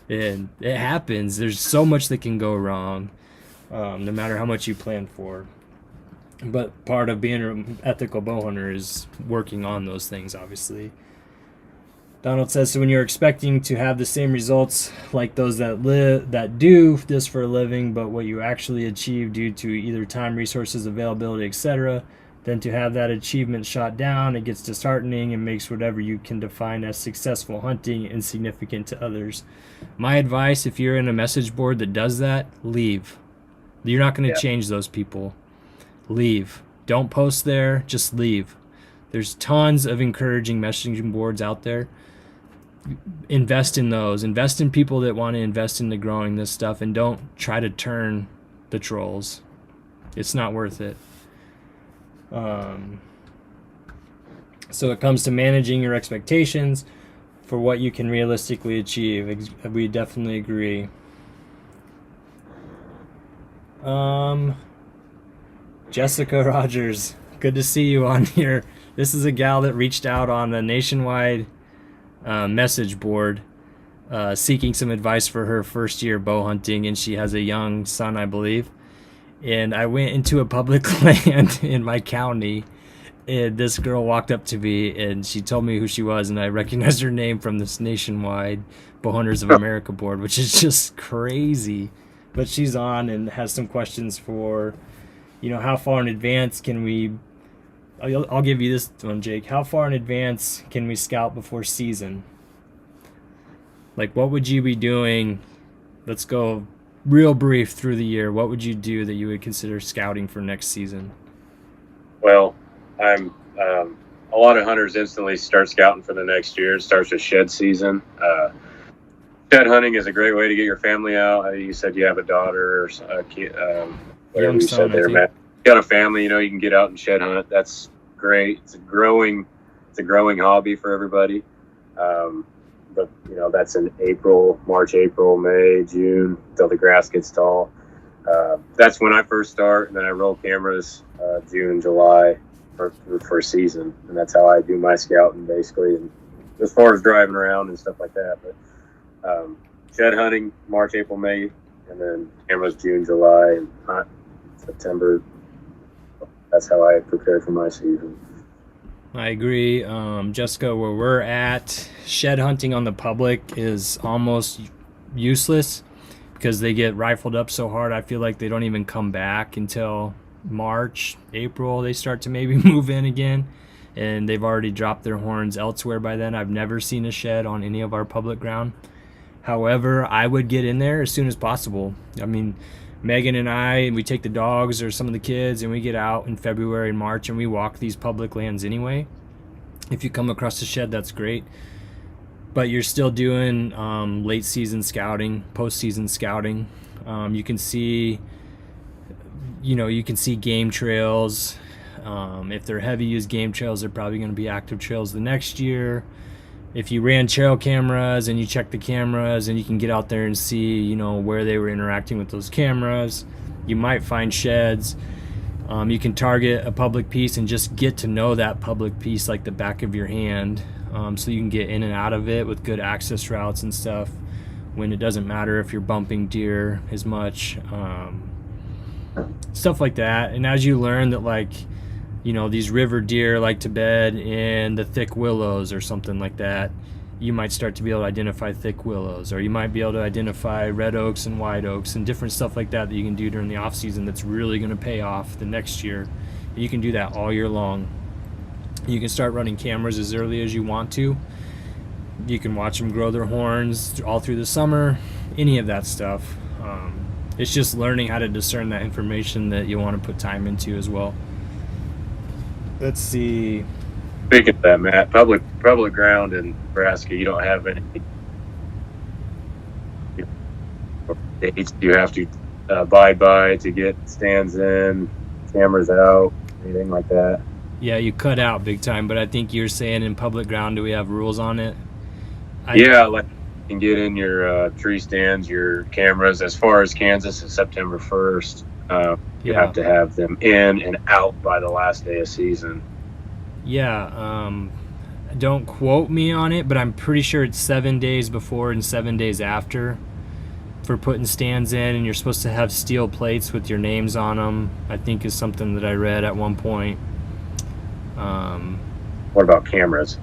And it happens. There's so much that can go wrong, no matter how much you plan for. But part of being an ethical bow hunter is working on those things, obviously. Donald says, so when you're expecting to have the same results like those that do this for a living, but what you actually achieve due to either time, resources, availability, etc., then to have that achievement shot down, it gets disheartening and makes whatever you can define as successful hunting insignificant to others. My advice, if you're in a message board that does that, leave. You're not going to change those people. Leave. Don't post there, just leave. There's tons of encouraging messaging boards out there. Invest in those. Invest in people that want to invest into growing this stuff, and don't try to turn the trolls. It's not worth it. So it comes to managing your expectations for what you can realistically achieve. We definitely agree. Jessica Rogers, good to see you on here. This is a gal that reached out on the nationwide message board seeking some advice for her first year bow hunting, and she has a young son, I believe. And I went into a public land in my county, and this girl walked up to me and she told me who she was, and I recognized her name from this nationwide Bowhunters of America board, which is just crazy. But she's on and has some questions for, how far in advance can we, I'll give you this one, Jake. How far in advance can we scout before season? Like, what would you be doing? Let's go real brief through the year. What would you do that you would consider scouting for next season? Well, I'm a lot of hunters instantly start scouting for the next year. It starts with shed season. Shed hunting is a great way to get your family out. You said you have a daughter or a kid, whatever you said there, Matt. You got a family, you can get out and shed hunt. That's great. It's a growing hobby for everybody. But that's in March, April, May, June, until the grass gets tall. That's when I first start, and then I roll cameras June, July for season, and that's how I do my scouting basically. And as far as driving around and stuff like that, but shed hunting March, April, May, and then cameras June, July, and hunt September. That's how I prepare for my season. I agree. Jessica, where we're at, shed hunting on the public is almost useless because they get rifled up so hard. I feel like they don't even come back until March, April. They start to maybe move in again, and they've already dropped their horns elsewhere by then. I've never seen a shed on any of our public ground. However, I would get in there as soon as possible. I mean, Megan and I, we take the dogs or some of the kids, and we get out in February and March, and we walk these public lands anyway. If you come across a shed, that's great. But you're still doing late season scouting, post-season scouting. You can see game trails. If they're heavy use game trails, they're probably going to be active trails the next year. if you ran trail cameras and you check the cameras and you can get out there and see, you know, where they were interacting with those cameras, you might find sheds. You can target a public piece and just get to know that public piece like the back of your hand, so you can get in and out of it with good access routes and stuff when it doesn't matter if you're bumping deer as much, stuff like that. And as you learn that, like, you know, these river deer like to bed in the thick willows or something like that, you might start to be able to identify thick willows, or you might be able to identify red oaks and white oaks and different stuff like that you can do during the off season that's really going to pay off the next year. And you can do that all year long. You can start running cameras as early as you want to. You can watch them grow their horns all through the summer, any of that stuff. It's just learning how to discern that information that you want to put time into as well. Let's see. Speaking of that, Matt, public ground in Nebraska, you don't have any dates you have to abide by to get stands in, cameras out, anything like that. Yeah, you cut out big time, but I think you're saying in public ground, do we have rules on it? Yeah, like you can get in your tree stands, your cameras. As far as Kansas, is September 1st. You have to have them in and out by the last day of season. Yeah, don't quote me on it, but I'm pretty sure it's 7 days before and 7 days after for putting stands in, and you're supposed to have steel plates with your names on them, I think is something that I read at one point. What about cameras?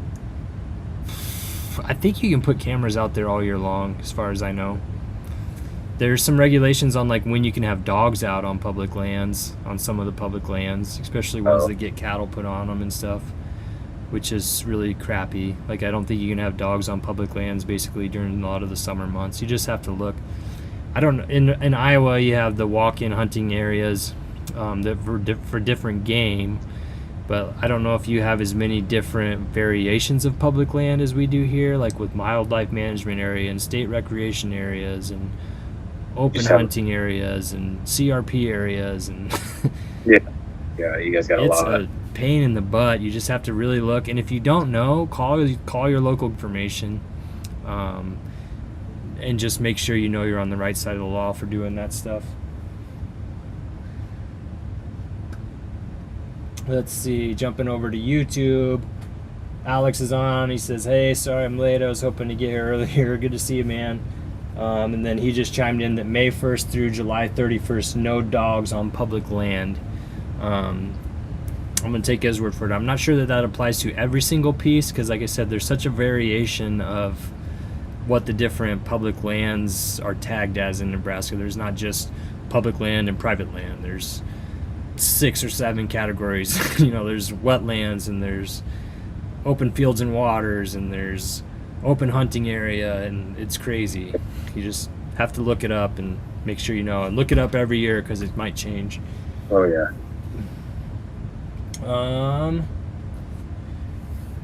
I think you can put cameras out there all year long, as far as I know. There's some regulations on like when you can have dogs out on public lands, on some of the public lands, especially ones that get cattle put on them and stuff, which is really crappy. Like, I don't think you can have dogs on public lands basically during a lot of the summer months. You just have to look. I don't know. In Iowa, you have the walk-in hunting areas that for different game, but I don't know if you have as many different variations of public land as we do here, like with wildlife management area and state recreation areas and open hunting areas and CRP areas, and yeah, you guys got a lot. It's a pain in the butt. You just have to really look, and if you don't know, call your local information, and just make sure you know you're on the right side of the law for doing that stuff. Let's see, jumping over to YouTube. Alex is on. He says, "Hey, sorry I'm late. I was hoping to get here earlier. Good to see you, man." And then he just chimed in that May 1st through July 31st, no dogs on public land. I'm going to take his word for it. I'm not sure that applies to every single piece, because like I said, there's such a variation of what the different public lands are tagged as in Nebraska. There's not just public land and private land. There's 6 or 7 categories. You know, there's wetlands, and there's open fields and waters, and there's open hunting area, and it's crazy. You just have to look it up and make sure you know, and look it up every year because it might change. Oh yeah.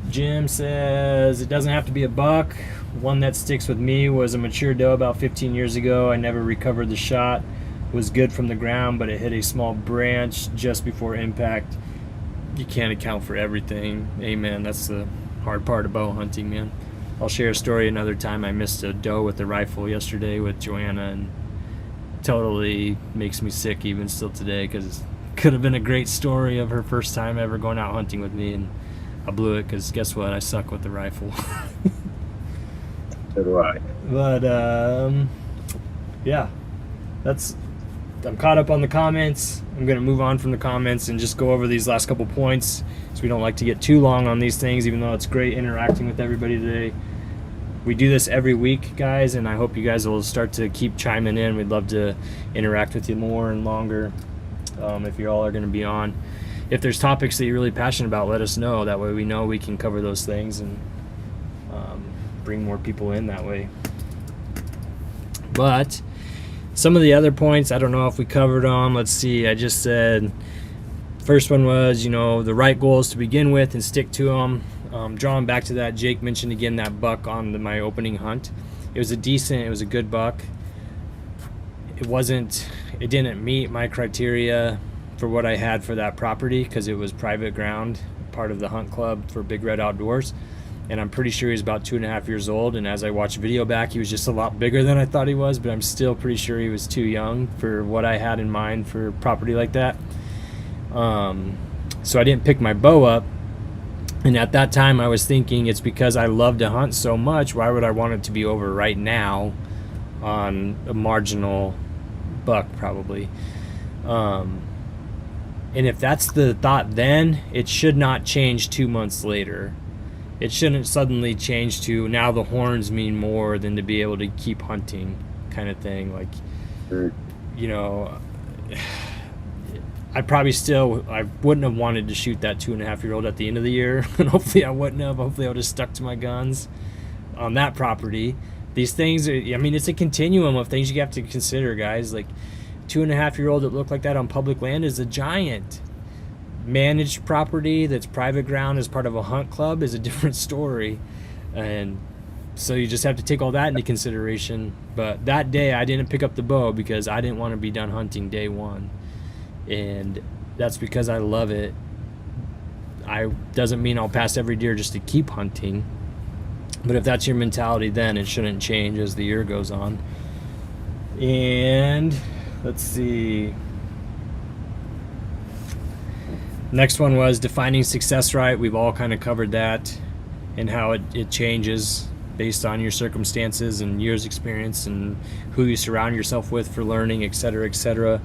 Jim says it doesn't have to be a buck. One that sticks with me was a mature doe about 15 years ago. I never recovered the shot. It was good from the ground, but it hit a small branch just before impact. You can't account for everything. Amen. That's the hard part of bow hunting, man. I'll share a story another time. I missed a doe with a rifle yesterday with Joanna, and totally makes me sick even still today, because it could have been a great story of her first time ever going out hunting with me, and I blew it because guess what? I suck with the rifle. So do I. But yeah, I'm caught up on the comments. I'm going to move on from the comments and just go over these last couple points, so we don't like to get too long on these things, even though it's great interacting with everybody today. We do this every week, guys, and I hope you guys will start to keep chiming in. We'd love to interact with you more and longer, if you all are going to be on. If there's topics that you're really passionate about, let us know. That way we know we can cover those things and bring more people in that way. But some of the other points, I don't know if we covered them. Let's see. I just said, first one was, the right goals to begin with and stick to them. Drawing back to that, Jake mentioned again that buck on my opening hunt. It was a good buck. It didn't meet my criteria for what I had for that property, because it was private ground, part of the hunt club for Big Red Outdoors. and I'm pretty sure he's about 2.5 years old. And as I watched video back, he was just a lot bigger than I thought he was, but I'm still pretty sure he was too young for what I had in mind for property like that. So I didn't pick my bow up. And at that time, I was thinking, it's because I love to hunt so much. Why would I want it to be over right now on a marginal buck, probably? And if that's the thought then, it should not change 2 months later. It shouldn't suddenly change to now the horns mean more than to be able to keep hunting kind of thing. Like, you know, I wouldn't have wanted to shoot that 2.5-year-old at the end of the year. And hopefully I wouldn't have. Hopefully I would have stuck to my guns on that property. These things are, I mean, it's a continuum of things you have to consider, guys. Like, 2.5-year-old that looked like that on public land is a giant. Managed property that's private ground as part of a hunt club is a different story. And so you just have to take all that into consideration. But that day I didn't pick up the bow because I didn't want to be done hunting day one. And that's because I love it. Doesn't mean I'll pass every deer just to keep hunting. But if that's your mentality, then it shouldn't change as the year goes on. And let's see. Next one was defining success right. We've all kind of covered that and how it changes based on your circumstances and years experience and who you surround yourself with for learning, etc., etc.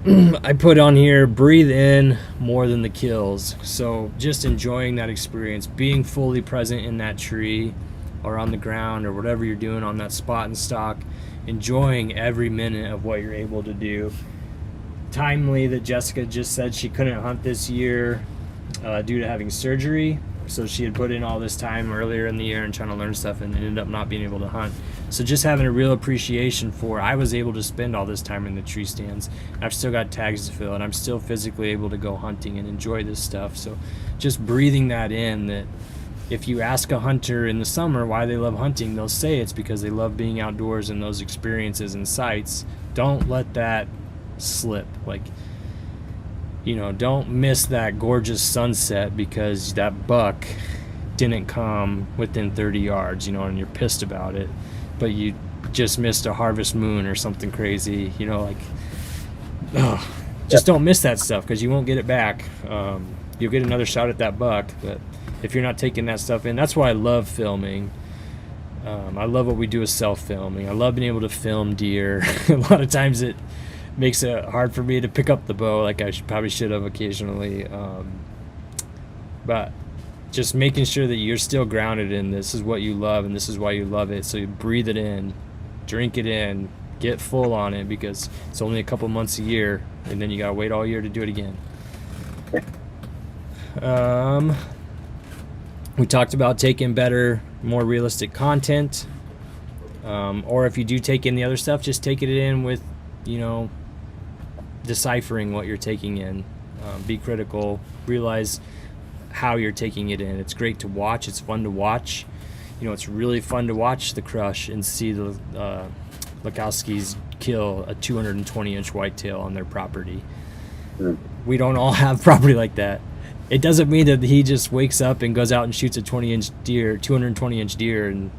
I put on here, breathe in more than the kills. So just enjoying that experience, being fully present in that tree or on the ground or whatever you're doing on that spot and stock, enjoying every minute of what you're able to do. Timely that Jessica just said she couldn't hunt this year due to having surgery. So she had put in all this time earlier in the year and trying to learn stuff and ended up not being able to hunt. So just having a real appreciation for, I was able to spend all this time in the tree stands. I've still got tags to fill and I'm still physically able to go hunting and enjoy this stuff. So just breathing that in, that if you ask a hunter in the summer why they love hunting, they'll say it's because they love being outdoors and those experiences and sights. Don't let that slip. Like, you know, don't miss that gorgeous sunset because that buck didn't come within 30 yards, you know, and you're pissed about it, but you just missed a harvest moon or something crazy, you know, like, just don't miss that stuff because you won't get it back. You'll get another shot at that buck, but if you're not taking that stuff in, that's why I love filming. I love what we do with self-filming. I love being able to film deer. A lot of times it makes it hard for me to pick up the bow like I probably should have occasionally, but just making sure that you're still grounded in this is what you love and this is why you love it. So you breathe it in, drink it in, get full on it, because it's only a couple months a year and then you gotta wait all year to do it again. We talked about taking better, more realistic content, or if you do take in the other stuff, just take it in with, you know, deciphering what you're taking in. Be critical, realize how you're taking it in. It's great to watch, it's fun to watch. You know, it's really fun to watch the crush and see the Lukowskis kill a 220-inch whitetail on their property. We don't all have property like that. It doesn't mean that he just wakes up and goes out and shoots a 20-inch deer, 220-inch deer. And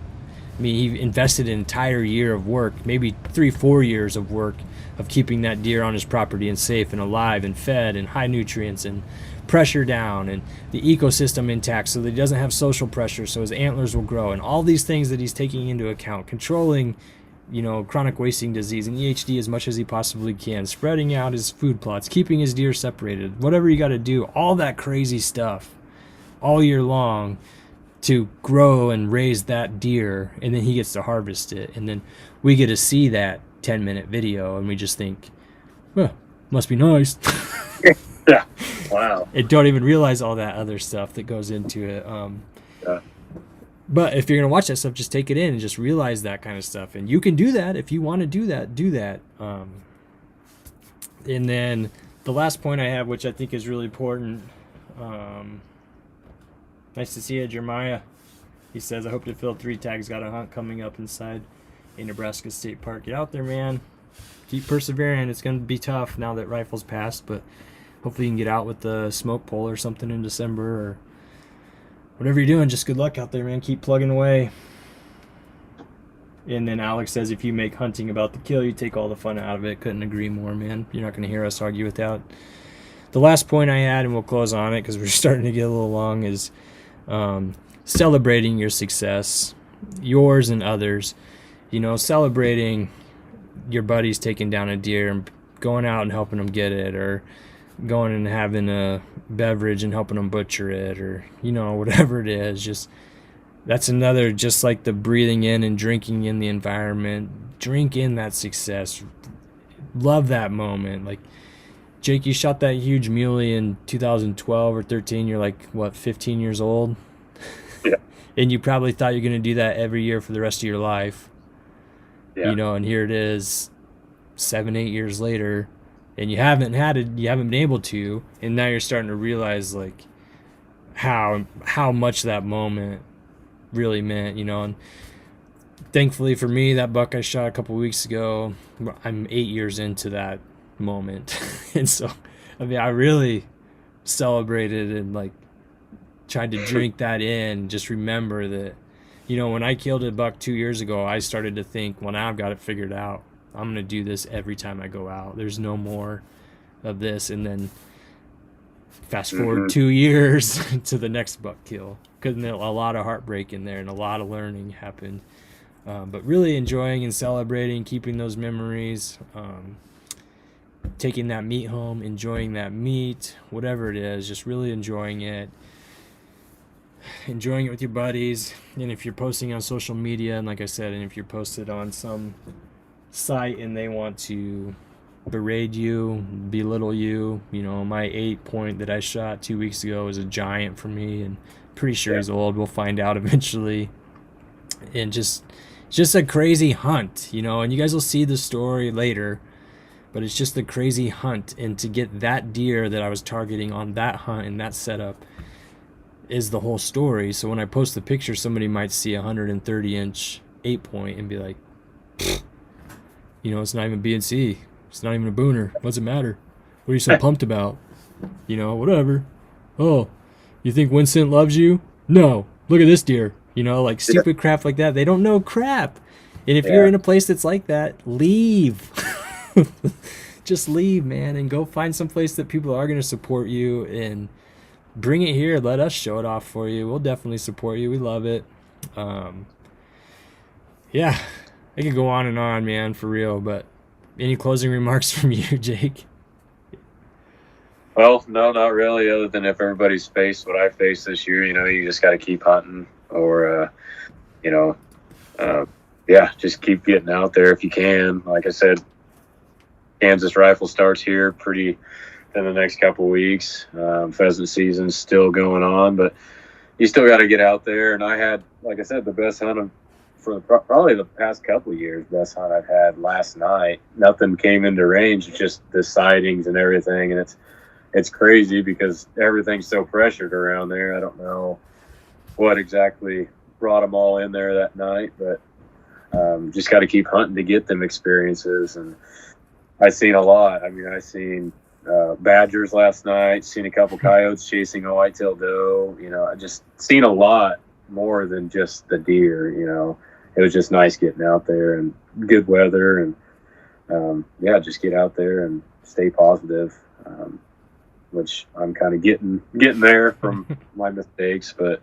I mean, he invested an entire year of work, maybe 3-4 years of work of keeping that deer on his property and safe and alive and fed and high nutrients and pressure down and the ecosystem intact so that he doesn't have social pressure so his antlers will grow, and all these things that he's taking into account, controlling, you know, chronic wasting disease and EHD as much as he possibly can, spreading out his food plots, keeping his deer separated, whatever you got to do, all that crazy stuff all year long to grow and raise that deer, and then he gets to harvest it, and then we get to see that 10-minute video and we just think, well, must be nice. Yeah. Wow. And don't even realize all that other stuff that goes into it. Yeah. But if you're going to watch that stuff, just take it in and just realize that kind of stuff. And you can do that. If you want to do that, do that. And then the last point I have, which I think is really important. Nice to see you, Jeremiah. He says, I hope to fill 3 tags. Got a hunt coming up inside a Nebraska State Park. Get out there, man. Keep persevering. It's going to be tough now that rifles passed, but hopefully you can get out with the smoke pole or something in December, whatever you're doing, just good luck out there, man. Keep plugging away. And then Alex says, if you make hunting about the kill, you take all the fun out of it. Couldn't agree more, man. You're not going to hear us argue with that. The last point I had, and we'll close on it because we're starting to get a little long, is celebrating your success, yours and others. Celebrating your buddies taking down a deer and going out and helping them get it, or going and having a beverage and helping them butcher it, or whatever it is. Just that's another, just like the breathing in and drinking in the environment. Drink in that success. Love that moment. Like, Jake, you shot that huge muley in 2012 or 13. You're like, what, 15 years old? Yeah. And you probably thought you're going to do that every year for the rest of your life. Yeah. And here it is 7-8 years later, and you haven't been able to, and now you're starting to realize like how much that moment really meant, and thankfully for me, that buck I shot a couple weeks ago, I'm 8 years into that moment. And so I really celebrated and like tried to drink that in. Just remember that, when I killed a buck 2 years ago, I started to think, well, now I've got it figured out. I'm going to do this every time I go out. There's no more of this. And then fast forward 2 years to the next buck kill, because a lot of heartbreak in there and a lot of learning happened. But really enjoying and celebrating, keeping those memories, taking that meat home, enjoying that meat, whatever it is, just really enjoying it with your buddies. And if you're posting on social media, and like I said, and if you're posted on some site and they want to berate you, belittle you, my 8 point that I shot 2 weeks ago is a giant for me, and pretty sure he's old. We'll find out eventually. And just a crazy hunt, and you guys will see the story later, but it's just a crazy hunt. And to get that deer that I was targeting on that hunt and that setup is the whole story. So when I post the picture, somebody might see a 130-inch 8 point and be like, it's not even B&C. It's not even a booner. What's it matter? What are you so pumped about? Whatever. Oh, you think Winston loves you? No. Look at this deer. Like stupid crap like that. They don't know crap. And if you're in a place that's like that, leave. Just leave, man, and go find some place that people are going to support you, and bring it here. Let us show it off for you. We'll definitely support you. We love it. Yeah, I could go on, man, for real. But any closing remarks from you, Jake? Well, no, not really, other than if everybody's faced what I faced this year, you just got to keep hunting, or, just keep getting out there if you can. Like I said, Kansas rifle starts here pretty in the next couple of weeks. Pheasant season's still going on, but you still got to get out there. And I had, like I said, the best hunt for probably the past couple of years, best hunt I've had last night. Nothing came into range, just the sightings and everything. And it's crazy because everything's so pressured around there. I don't know what exactly brought them all in there that night, but just got to keep hunting to get them experiences. And I've seen a lot. I seen badgers last night, seen a couple coyotes chasing a whitetail doe. I just seen a lot more than just the deer. It was just nice getting out there, and good weather, and just get out there and stay positive, which I'm kind of getting there from my mistakes. But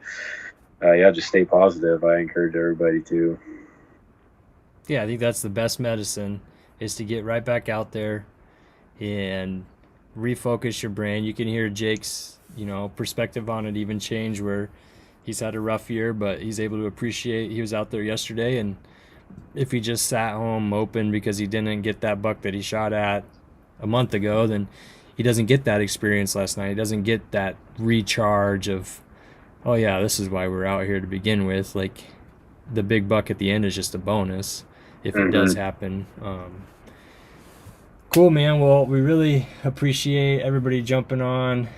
just stay positive. I encourage everybody to. Yeah, I think that's the best medicine, is to get right back out there and refocus your brain. You can hear Jake's, perspective on it even change, where he's had a rough year, but he's able to appreciate he was out there yesterday. And if he just sat home moping because he didn't get that buck that he shot at a month ago, then he doesn't get that experience last night. He doesn't get that recharge of, oh yeah, this is why we're out here to begin with. Like, the big buck at the end is just a bonus if it does happen. Cool, man. Well, we really appreciate everybody jumping on.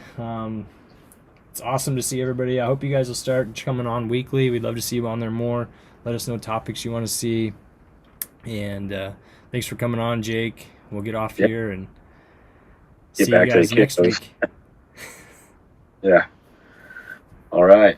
It's awesome to see everybody. I hope you guys will start coming on weekly. We'd love to see you on there more. Let us know topics you want to see. And thanks for coming on, Jake. We'll get off here and see you guys next week. Yeah. All right.